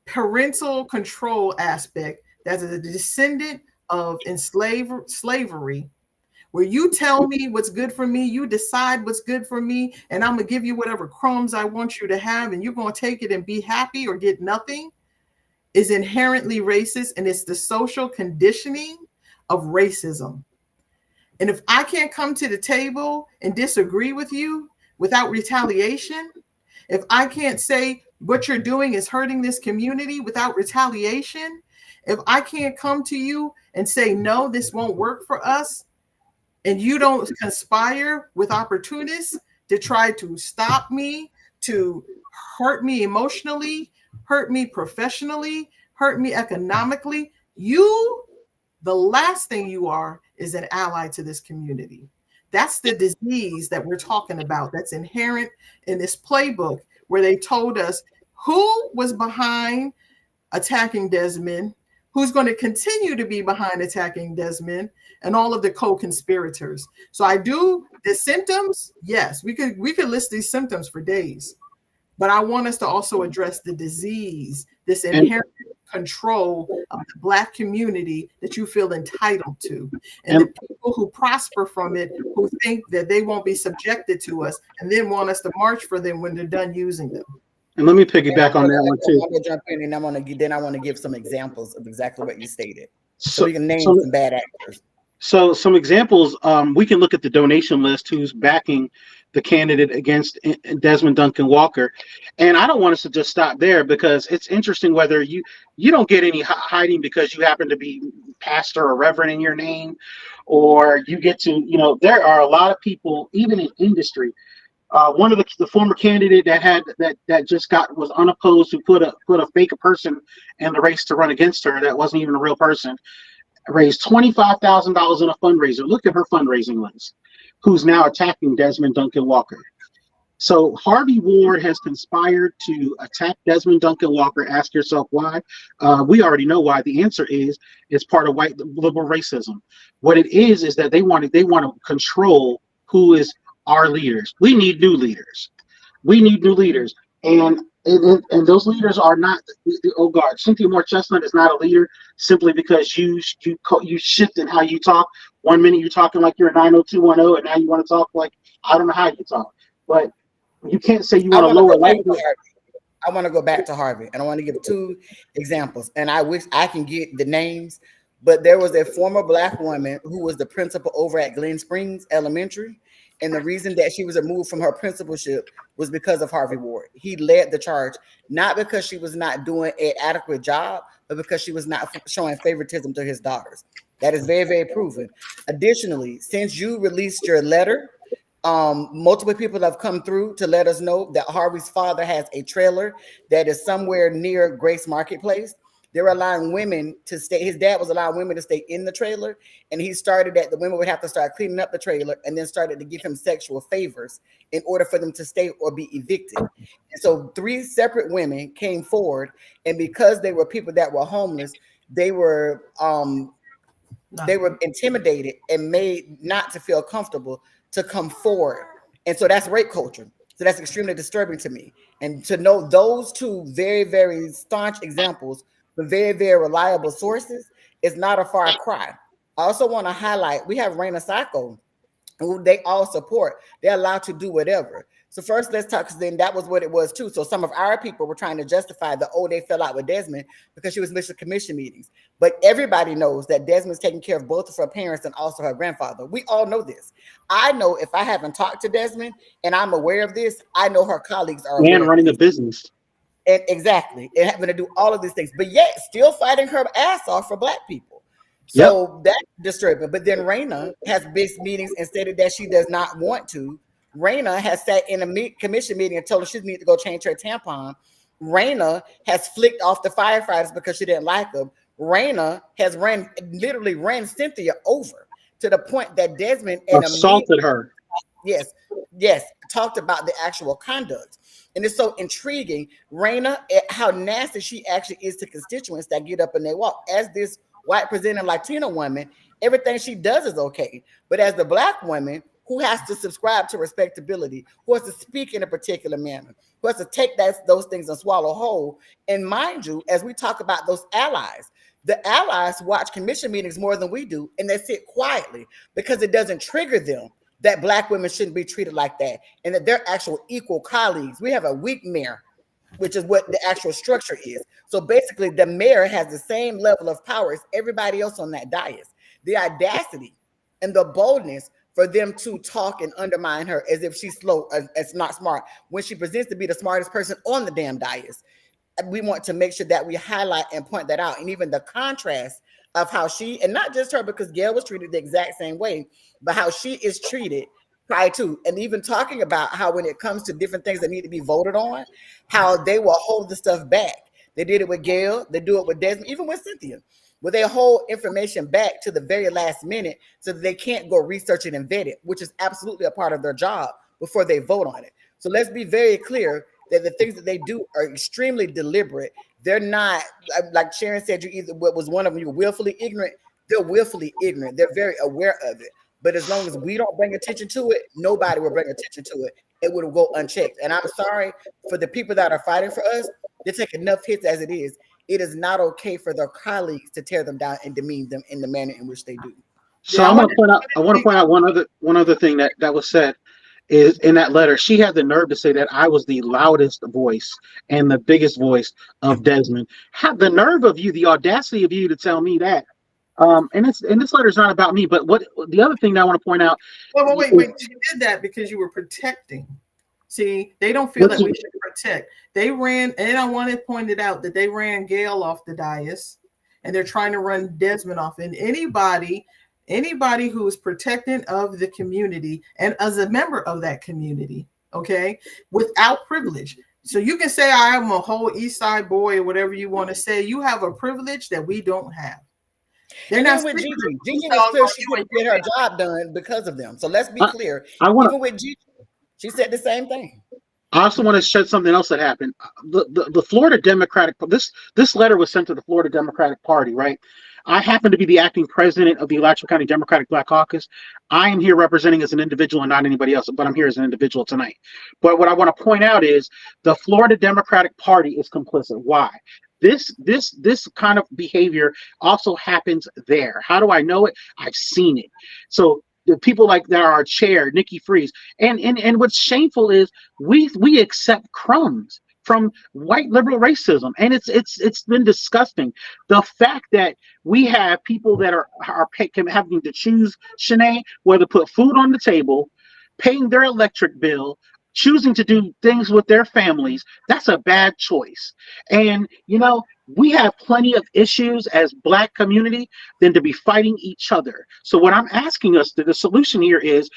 parental control aspect that's a descendant of slavery, where you tell me what's good for me, you decide what's good for me, and I'm gonna give you whatever crumbs I want you to have, and you're gonna take it and be happy or get nothing, is inherently racist, and it's the social conditioning of racism. And if I can't come to the table and disagree with you without retaliation, if I can't say what you're doing is hurting this community without retaliation, if I can't come to you and say, no, this won't work for us, and you don't conspire with opportunists to try to stop me, to hurt me emotionally, hurt me professionally, hurt me economically, the last thing you are is an ally to this community. That's the disease that we're talking about that's inherent in this playbook, where they told us who was behind attacking Desmond, who's going to continue to be behind attacking Desmond, and all of the co-conspirators. So the symptoms, yes, we could list these symptoms for days, but I want us to also address the disease, this inherent control of the Black community that you feel entitled to, and the people who prosper from it, who think that they won't be subjected to us, and then want us to march for them when they're done using them. And let me piggyback on that one too. I'm gonna jump in, and I want to give some examples of exactly what you stated, so we can name some bad actors. So some examples, we can look at the donation list who's backing the candidate against Desmond Duncan Walker. And I don't want us to just stop there, because it's interesting whether you don't get any hiding because you happen to be pastor or reverend in your name, or you get to, there are a lot of people, even in industry, One of the former candidate that just was unopposed, who put a fake person in the race to run against her that wasn't even a real person, raised $25,000 in a fundraiser. Look at her fundraising list. Who's now attacking Desmond Duncan Walker? So Harvey Ward has conspired to attack Desmond Duncan Walker. Ask yourself why. We already know why. The answer is it's part of white liberal racism. What it is that they want to control who is our leaders. We need new leaders. We need new leaders, and those leaders are not. Oh God, Cynthia Moore Chestnut is not a leader simply because you shifted how you talk. 1 minute you're talking like you're a 90210, and now you want to talk like I don't know how you talk, but. You can't say you want to lower language. I want to go back to Harvey, and I want to give 2 examples. And I wish I can get the names, but there was a former Black woman who was the principal over at Glen Springs Elementary, and the reason that she was removed from her principalship was because of Harvey Ward. He led the charge, not because she was not doing an adequate job, but because she was not showing favoritism to his daughters. That is very, very proven. Additionally, since you released your letter, multiple people have come through to let us know that Harvey's father has a trailer that is somewhere near Grace Marketplace. They're allowing women to stay. His dad was allowing women to stay in the trailer, and he started that the women would have to start cleaning up the trailer, and then started to give him sexual favors in order for them to stay or be evicted. And so 3 separate women came forward, and because they were people that were homeless, they were intimidated and made not to feel comfortable to come forward. And so that's rape culture. So that's extremely disturbing to me. And to know those 2 very, very staunch examples from very, very reliable sources is not a far cry. I also want to highlight, we have Raina Sacco, who they all support. They're allowed to do whatever. So first, let's talk, because then that was what it was too. So some of our people were trying to justify they fell out with Desmond because she was missing commission meetings. But everybody knows that Desmond's taking care of both of her parents and also her grandfather. We all know this. I know if I haven't talked to Desmond and I'm aware of this, I know her colleagues are aware. And running a business. And exactly. And having to do all of these things, but yet still fighting her ass off for Black people. So that's disturbing. But then Raina has big meetings and stated that she does not want to. Raina has sat in a commission meeting and told her she needs to go change her tampon. Raina has flicked off the firefighters because she didn't like them. Raina has literally ran Cynthia over to the point that Desmond and assaulted her. Yes, talked about the actual conduct. And it's so intriguing, Raina, how nasty she actually is to constituents that get up and they walk. As this white presenting Latina woman, everything she does is okay. But as the Black woman who has to subscribe to respectability, who has to speak in a particular manner, who has to take those things and swallow whole. And mind you, as we talk about those allies, the allies watch commission meetings more than we do, and they sit quietly because it doesn't trigger them that Black women shouldn't be treated like that, and that they're actual equal colleagues. We have a weak mayor, which is what the actual structure is. So basically, the mayor has the same level of power as everybody else on that dais. The audacity and the boldness for them to talk and undermine her as if she's slow, as not smart, when she presents to be the smartest person on the damn dais. We want to make sure that we highlight and point that out. And even the contrast of how she, and not just her, because Gail was treated the exact same way, but how she is treated prior to, and even talking about how when it comes to different things that need to be voted on, how they will hold the stuff back. They did it with Gail, they do it with Desmond, even with Cynthia, where they hold information back to the very last minute so that they can't go research it and vet it, which is absolutely a part of their job before they vote on it. So let's be very clear that the things that they do are extremely deliberate. They're not, like Sharon said, you either was one of them, you're willfully ignorant. They're willfully ignorant. They're very aware of it. But as long as we don't bring attention to it, nobody will bring attention to it. It will go unchecked. And I'm sorry for the people that are fighting for us. They take enough hits as it is. It is not okay for their colleagues to tear them down and demean them in the manner in which they do. So I want to point out one other thing that was said is in that letter. She had the nerve to say that I was the loudest voice and the biggest voice of Desmond. Have the nerve of you, the audacity of you to tell me that. And this letter is not about me, but what the other thing that I want to point out. Well, wait. You did that because you were protecting. See, they don't feel that we should protect. They ran, and I want to point it out that they ran Gail off the dais, and they're trying to run Desmond off. And anybody who is protecting of the community and as a member of that community okay, without privilege. So you can say I am a whole East Side boy or whatever you want to say. You have a privilege that we don't have. They're And not even with speaking Gigi, these Gigi was dogs clear on she you and couldn't get her job done because of them. So let's be I, clear. I want to. Even with Gigi, she said the same thing. I also want to shed something else that happened. The Florida Democratic, this letter was sent to the Florida Democratic Party, right? I happen to be the acting president of the Alachua County Democratic Black Caucus. I am here representing as an individual and not anybody else, but I'm here as an individual tonight. But what I want to point out is the Florida Democratic Party is complicit. Why? This kind of behavior also happens there. How do I know it? I've seen it. So the people like that are our chair, Nikki Freeze, and what's shameful is we accept crumbs from white liberal racism, and it's been disgusting. The fact that we have people that are having to choose, Shanae, whether to put food on the table, paying their electric bill, choosing to do things with their families, that's a bad choice. And we have plenty of issues as Black community than to be fighting each other. So what I'm asking us, the solution here is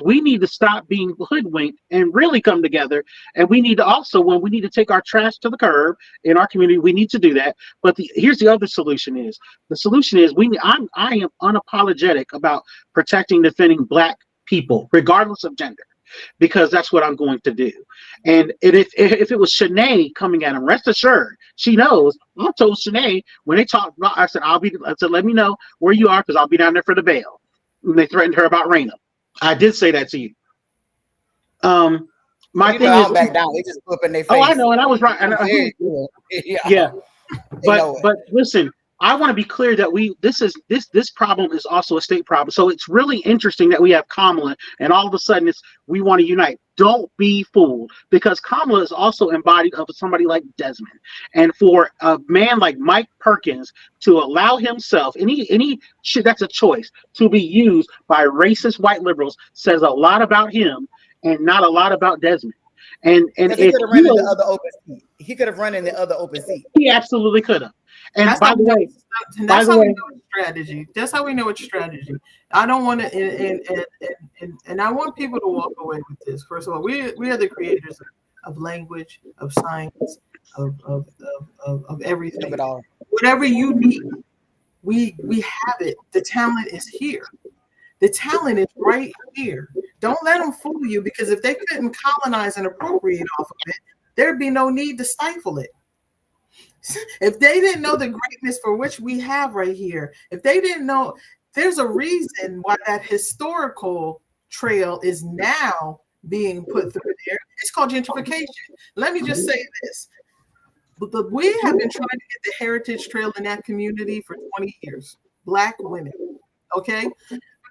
we need to stop being hoodwinked and really come together. And we need to also, when we need to take our trash to the curb in our community, we need to do that. But here's the other solution is, I am unapologetic about protecting, defending Black people, regardless of gender, because that's what I'm going to do. And if it was Shanae coming at him, rest assured, she knows. I told Shanae when they talked, I said, let me know where you are because I'll be down there for the bail. And they threatened her about Raina. I did say that to you. My thing I is, don't back down. They just go up in their face. oh, I know, and I was right. Yeah. But listen, I want to be clear that this problem is also a state problem. So it's really interesting that we have Kamala, and all of a sudden we want to unite. Don't be fooled, because Kamala is also embodied of somebody like Desmond, and for a man like Mike Perkins to allow himself any shit, that's a choice, to be used by racist white liberals says a lot about him and not a lot about Desmond. And if he could have run in the other open seat. He could have run in the other open seat. He absolutely could have. And that's by the way, that's how we know it's strategy. That's how we know it's strategy. I don't want to, and I want people to walk away with this. First of all, we are the creators of language, of science, of everything. Of it all. Whatever you need, we have it. The talent is here. The talent is right here. Don't let them fool you, because if they couldn't colonize and appropriate off of it, there'd be no need to stifle it. If they didn't know the greatness for which we have right here, if they didn't know, there's a reason why that historical trail is now being put through there. It's called gentrification. Let me just say this. But we have been trying to get the heritage trail in that community for 20 years. Black women, okay?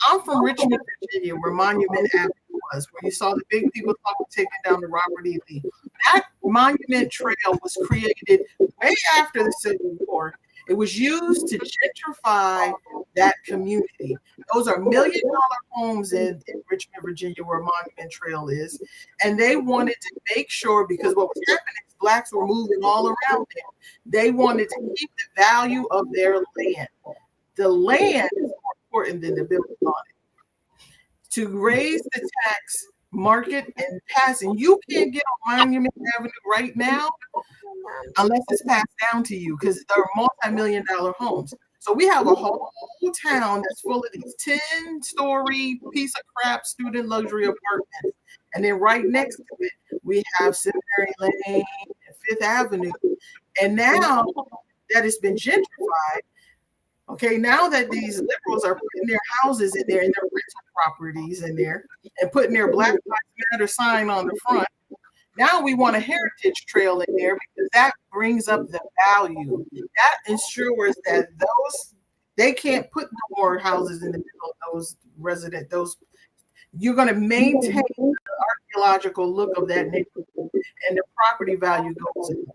I'm from Richmond, Virginia, where Monument Avenue was, where you saw the big people taking down the Robert E. Lee. That Monument Trail was created way after the Civil War. It was used to gentrify that community. Those are $1 million homes in Richmond, Virginia, where Monument Trail is. And they wanted to make sure, because what was happening is Blacks were moving all around there. They wanted to keep the value of their land. The land is more important than the building on it. To raise the tax market and passing, you can't get on Monument Avenue right now unless it's passed down to you, because they're multi-million-dollar homes. So we have a whole town that's full of these 10-story piece of crap student luxury apartments. And then right next to it, we have Seminary Lane and Fifth Avenue. And now that it's been gentrified, okay, now that these liberals are putting their houses in there and their rental properties in there and putting their Black Lives Matter sign on the front, now we want a heritage trail in there, because that brings up the value. That ensures that they can't put no more houses in the middle of those you're going to maintain the archaeological look of that neighborhood, and the property value goes in.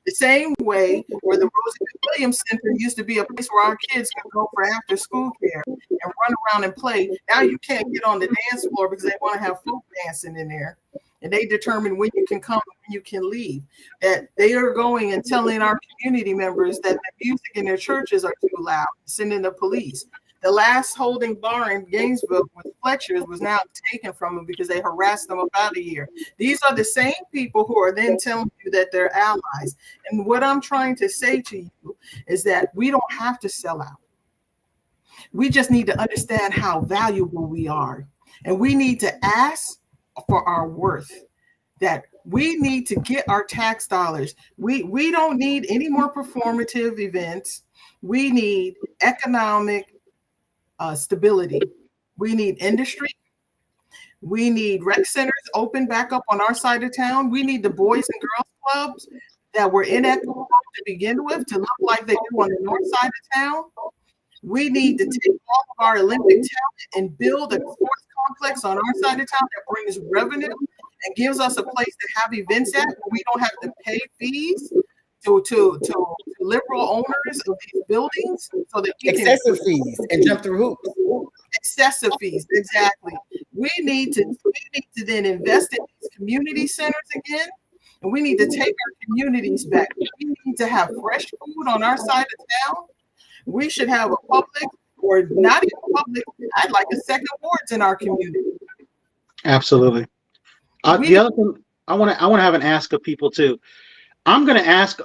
The same way where the Roosevelt Williams Center used to be a place where our kids could go for after school care and run around and play. Now you can't get on the dance floor because they want to have folk dancing in there. And they determine when you can come and when you can leave. That they are going and telling our community members that the music in their churches are too loud, sending the police. The last holding bar in Gainesville with Fletcher's was now taken from them because they harassed them about a year. These are the same people who are then telling you that they're allies. And what I'm trying to say to you is that we don't have to sell out. We just need to understand how valuable we are. And we need to ask for our worth, that we need to get our tax dollars. We don't need any more performative events. We need economic stability. We need industry. We need rec centers open back up on our side of town. We need the Boys and Girls Clubs that were inequitable to begin with to look like they do on the north side of town. We need to take all of our Olympic talent and build a sports complex on our side of town that brings revenue and gives us a place to have events at where we don't have to pay fees to liberal owners of these buildings, so that we excessive fees and jump through hoops. Excessive fees, exactly. We need to then invest in these community centers again, and we need to take our communities back. We need to have fresh food on our side of town. We should have a public, or not even public, I'd like a second wards in our community. Absolutely. The other thing I want to have an ask of people too. I'm going to ask.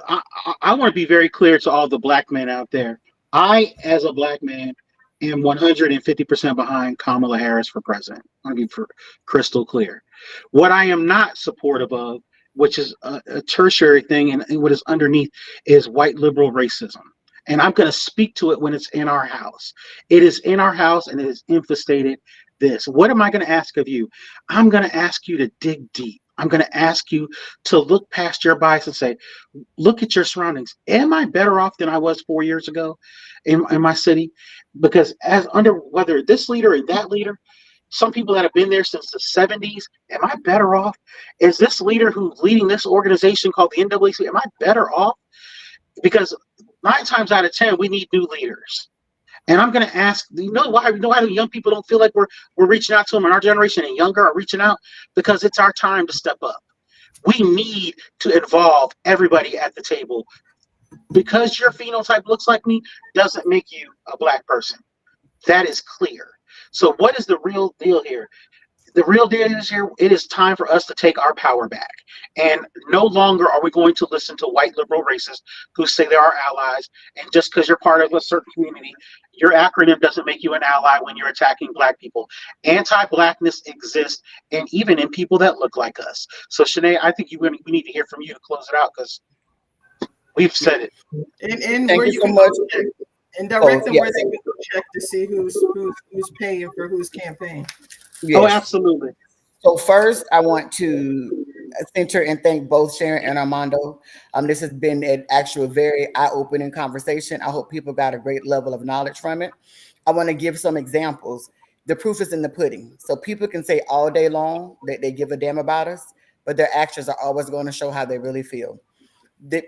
I want to be very clear to all the Black men out there. I, as a Black man, am 150% behind Kamala Harris for president. I want to be crystal clear. What I am not supportive of, which is a tertiary thing, and what is underneath, is white liberal racism. And I'm going to speak to it when it's in our house. It is in our house, and it is infestated this. What am I going to ask of you? I'm going to ask you to dig deep. I'm going to ask you to look past your bias and say, look at your surroundings. Am I better off than I was 4 years ago in my city? Because as under whether this leader or that leader, some people that have been there since the 70s, am I better off? Is this leader who's leading this organization called the NAACP, am I better off? Because 9 times out of 10, we need new leaders. And I'm going to ask, you know why the young people don't feel like we're reaching out to them, and our generation and younger are reaching out? Because it's our time to step up. We need to involve everybody at the table. Because your phenotype looks like me doesn't make you a Black person. That is clear. So what is the real deal here? The real deal is here, it is time for us to take our power back. And no longer are we going to listen to white liberal racists who say they're our allies. And just because you're part of a certain community, your acronym doesn't make you an ally when you're attacking Black people. Anti-Blackness exists, and even in people that look like us. So Shanae, I think we need to hear from you to close it out, because we've said it. And Thank where you you so can much. go check, and direct them yes. where they can go check to see who's paying for whose campaign. Yes. Oh, absolutely. So first, I want to center and thank both Sharon and Armando. This has been an actual very eye-opening conversation. I hope people got a great level of knowledge from it. I want to give some examples. The proof is in the pudding. So people can say all day long that they give a damn about us, but their actions are always going to show how they really feel.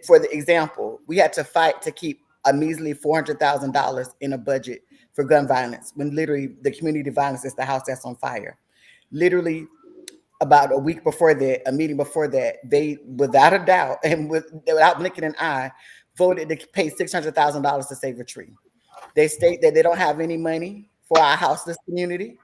For the example, we had to fight to keep a measly $400,000 in a budget for gun violence, when literally the community violence is the house that's on fire. Literally about a week before that, a meeting before that, they, without a doubt and without blinking an eye, voted to pay $600,000 to save a tree. They state that they don't have any money for our houseless community.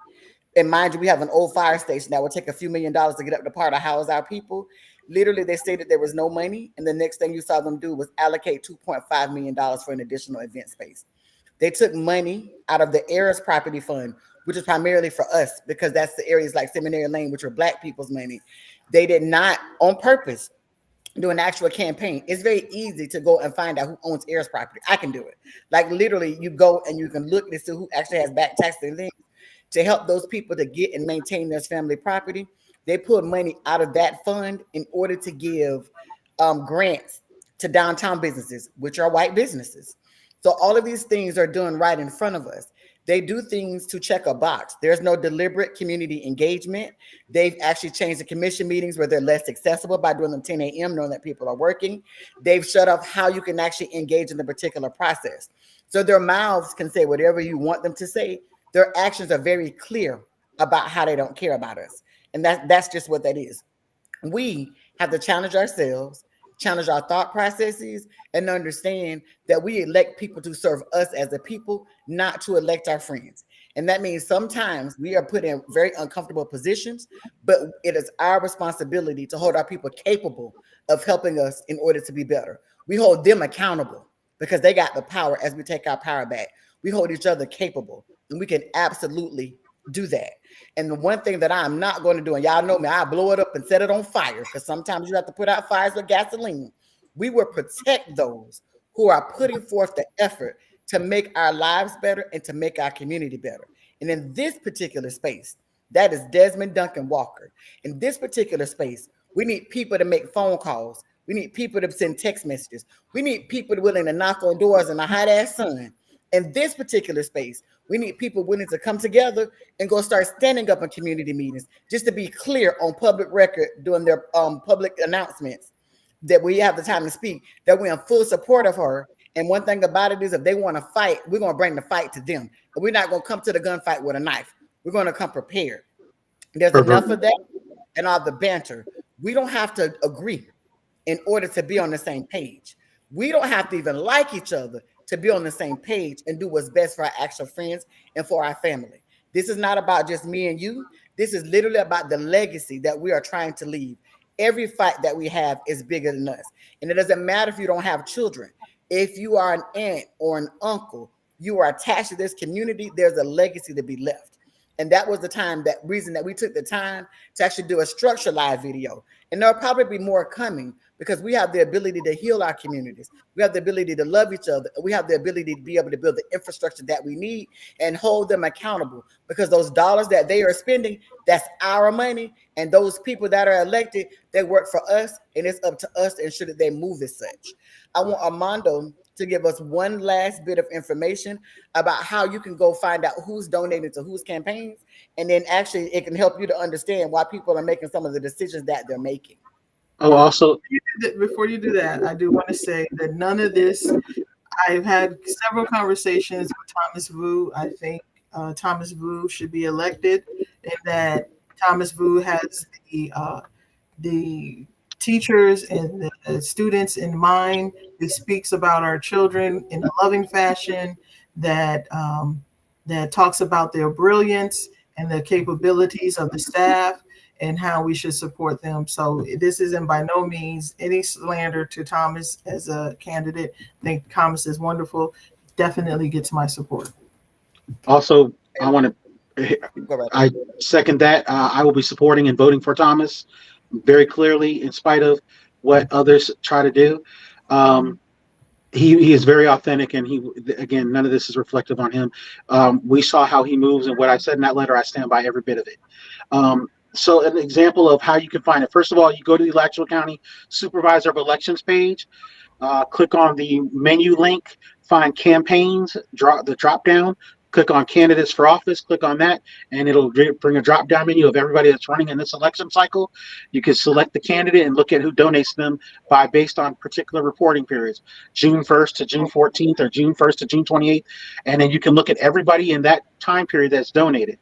And mind you, we have an old fire station that would take a few $1 million to get up the part to house our people. Literally, they stated there was no money. And the next thing you saw them do was allocate $2.5 million for an additional event space. They took money out of the heirs property fund, which is primarily for us, because that's the areas like Seminary Lane, which are Black people's money. They did not, on purpose, do an actual campaign. It's very easy to go and find out who owns heirs property. I can do it. Like literally, you go and you can look and see who actually has back taxes and things to help those people to get and maintain their family property. They pulled money out of that fund in order to give grants to downtown businesses, which are white businesses. So all of these things are done right in front of us. They do things to check a box. There's no deliberate community engagement. They've actually changed the commission meetings where they're less accessible by doing them 10 a.m., knowing that people are working. They've shut off how you can actually engage in the particular process. So their mouths can say whatever you want them to say. Their actions are very clear about how they don't care about us. And that's just what that is. We have to challenge ourselves, challenge our thought processes, and understand that we elect people to serve us as a people, not to elect our friends. And that means sometimes we are put in very uncomfortable positions, but it is our responsibility to hold our people capable of helping us in order to be better. We hold them accountable because they got the power as we take our power back. We hold each other capable, and we can absolutely do that. And the one thing that I'm not going to do, and y'all know me, I blow it up and set it on fire because sometimes you have to put out fires with gasoline. We will protect those who are putting forth the effort to make our lives better and to make our community better. And in this particular space, that is Desmond Duncan Walker. In this particular space, we need people to make phone calls. We need people to send text messages. We need people willing to knock on doors in a hot ass sun. In this particular space, we need people willing to come together and go start standing up in community meetings, just to be clear on public record during their public announcements that we have the time to speak, that we're in full support of her. And one thing about it is, if they want to fight, we're going to bring the fight to them. And we're not going to come to the gunfight with a knife. We're going to come prepared. There's enough of that and all the banter. We don't have to agree in order to be on the same page. We don't have to even like each other to be on the same page and do what's best for our actual friends and for our family. This is not about just me and you. This is literally about the legacy that we are trying to leave. Every fight that we have is bigger than us. And it doesn't matter if you don't have children. If you are an aunt or an uncle, you are attached to this community, there's a legacy to be left. And that was the reason that we took the time to actually do a structured live video. And there'll probably be more coming because we have the ability to heal our communities. We have the ability to love each other. We have the ability to be able to build the infrastructure that we need and hold them accountable, because those dollars that they are spending, that's our money. And those people that are elected, they work for us, and it's up to us to ensure that they move as such. I want Armando to give us one last bit of information about how you can go find out who's donating to whose campaigns. And then actually it can help you to understand why people are making some of the decisions that they're making. Oh, also, Before you do that, I do want to say that none of this, I've had several conversations with Thomas Vu. I think Thomas Vu should be elected, and that Thomas Vu has the teachers and the students in mind. He speaks about our children in a loving fashion that that talks about their brilliance and the capabilities of the staff and how we should support them. So this isn't by no means any slander to Thomas as a candidate. I think Thomas is wonderful. Definitely gets my support. also, I second that. I will be supporting and voting for Thomas very clearly, in spite of what others try to do. He is very authentic, and again, none of this is reflective on him. We saw how he moves, and what I said in that letter, I stand by every bit of it. So an example of how you can find it. First of all, you go to the Alachua County Supervisor of Elections page, click on the menu link, find campaigns, the drop down, click on candidates for office, click on that, and it'll bring a drop down menu of everybody that's running in this election cycle. You can select the candidate and look at who donates them based on particular reporting periods, June 1st to June 14th or June 1st to June 28th. And then you can look at everybody in that time period that's donated.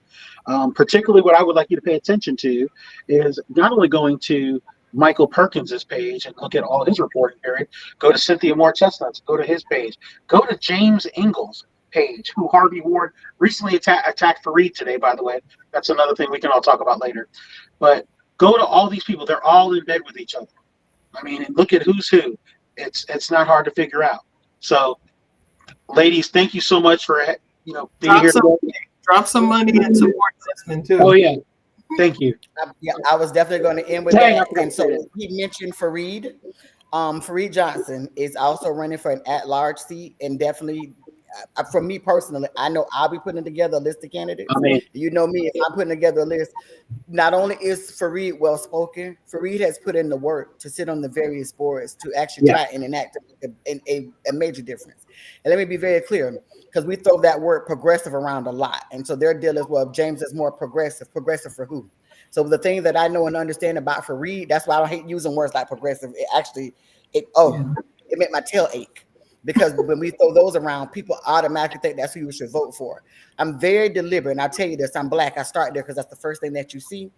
Particularly what I would like you to pay attention to is not only going to Michael Perkins's page and look at all his reporting period, go to Cynthia Moore Chestnut's, go to his page, go to James Ingles' page, who Harvey Ward recently attacked Fareed today, by the way. That's another thing we can all talk about later. But go to all these people. They're all in bed with each other. I mean, look at who's who. It's not hard to figure out. So, ladies, thank you so much for being here today. Drop some money and support Desmond too. Oh yeah, thank you. Yeah, I was definitely going to end with that. And so he mentioned Fareed. Fareed Johnson is also running for an at-large seat, and definitely, for me personally, I know I'll be putting together a list of candidates. You know me, if I'm putting together a list, not only is Fareed well-spoken, Fareed has put in the work to sit on the various boards to actually try and enact a major difference. And let me be very clear, because we throw that word progressive around a lot. And so their deal is, well, James is more progressive. Progressive for who? So the thing that I know and understand about Fareed, that's why I hate using words like progressive. It made my tail ache. Because when we throw those around, people automatically think that's who you should vote for. I'm very deliberate, and I'll tell you this, I'm Black. I start there because that's the first thing that you see,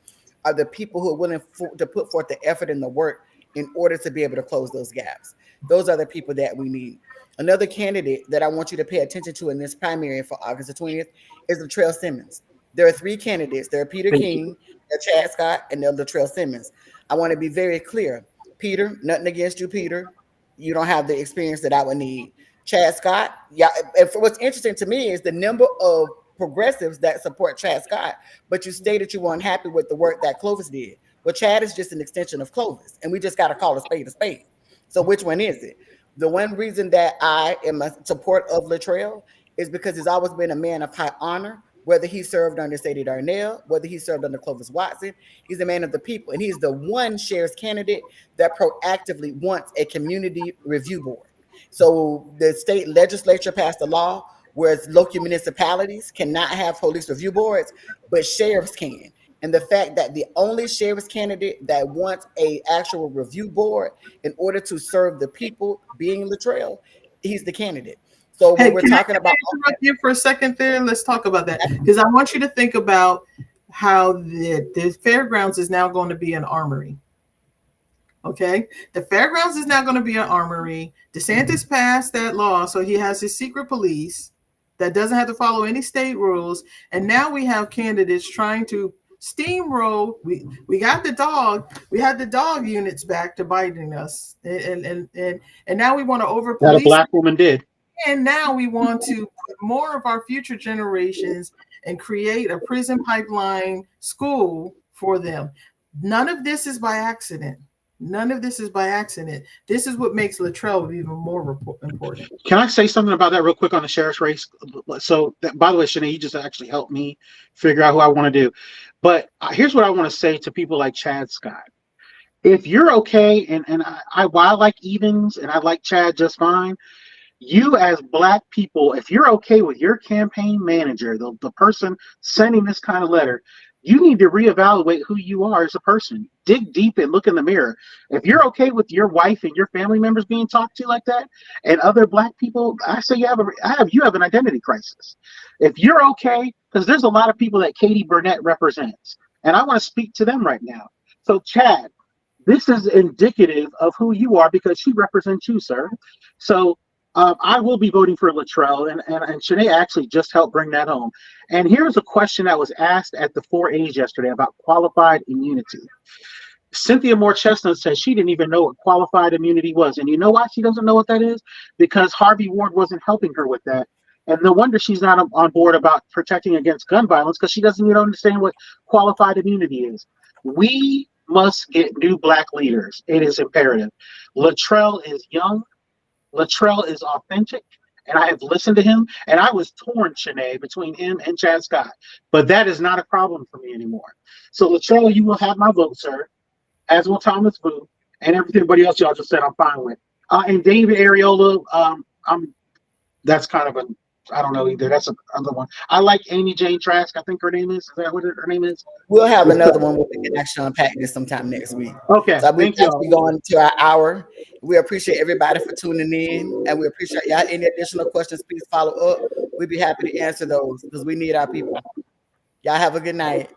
are the people who are willing to put forth the effort and the work in order to be able to close those gaps. Those are the people that we need. Another candidate that I want you to pay attention to in this primary for August the 20th is Latrell Simmons. There are three candidates. There are Peter Thank you. King, Chad Scott, and Latrell Simmons. I want to be very clear. Peter, nothing against you, Peter. You don't have the experience that I would need. Chad Scott, yeah. And what's interesting to me is the number of progressives that support Chad Scott, but you stated you weren't happy with the work that Clovis did. Well, Chad is just an extension of Clovis, and we just got to call a spade a spade. So which one is it? The one reason that I am a support of Latrell is because he's always been a man of high honor, whether he served under Sadie Darnell, whether he served under Clovis Watson. He's a man of the people, and he's the one sheriff's candidate that proactively wants a community review board. So the state legislature passed a law where local municipalities cannot have police review boards, but sheriffs can. And the fact that the only sheriff's candidate that wants a actual review board in order to serve the people, being Latrell, he's the candidate. So when we're talking about, interrupt you for a second there, let's talk about that, because I want you to think about how the fairgrounds is now going to be an armory. Okay, the fairgrounds is now going to be an armory. DeSantis passed that law, so he has his secret police that doesn't have to follow any state rules. And now we have candidates trying to steamroll. We got the dog. We had the dog units back to biting us, and now we want to over police. That a black woman did. And now we want to put more of our future generations and create a prison pipeline school for them. None of this is by accident. None of this is by accident. This is what makes Latrell even more important. Can I say something about that real quick on the sheriff's race? So, by the way, Shanae, you just actually helped me figure out who I want to do. But here's what I want to say to people like Chad Scott. If you're okay, and while I like Evans and I like Chad just fine, you as black people, if you're okay with your campaign manager, the person sending this kind of letter, you need to reevaluate who you are as a person. Dig deep and look in the mirror. If you're okay with your wife and your family members being talked to like that, and other black people, I say you have an identity crisis. If you're okay, because there's a lot of people that Katie Burnett represents, and I want to speak to them right now. So Chad, this is indicative of who you are because she represents you, sir. So I will be voting for Latrell, and Shanae actually just helped bring that home. And here's a question that was asked at the 4A's yesterday about qualified immunity. Cynthia Moore Chestnut says she didn't even know what qualified immunity was. And you know why she doesn't know what that is? Because Harvey Ward wasn't helping her with that. And no wonder she's not on board about protecting against gun violence, because she doesn't even understand what qualified immunity is. We must get new black leaders. It is imperative. Latrell is young. Latrell is authentic, and I have listened to him, and I was torn, Shanae, between him and Chad Scott, but that is not a problem for me anymore. So Latrell, you will have my vote, sir, as will Thomas Boo, and everybody else y'all just said I'm fine with. And David Areola, that's kind of I don't know either. That's another one. I like Amy Jane Trask. I think her name is. Is that what her name is? We'll have another one where we can actually unpack this sometime next week. Okay. So we're going to our hour. We appreciate everybody for tuning in, and we appreciate y'all. Any additional questions, please follow up. We'd be happy to answer those because we need our people. Y'all have a good night.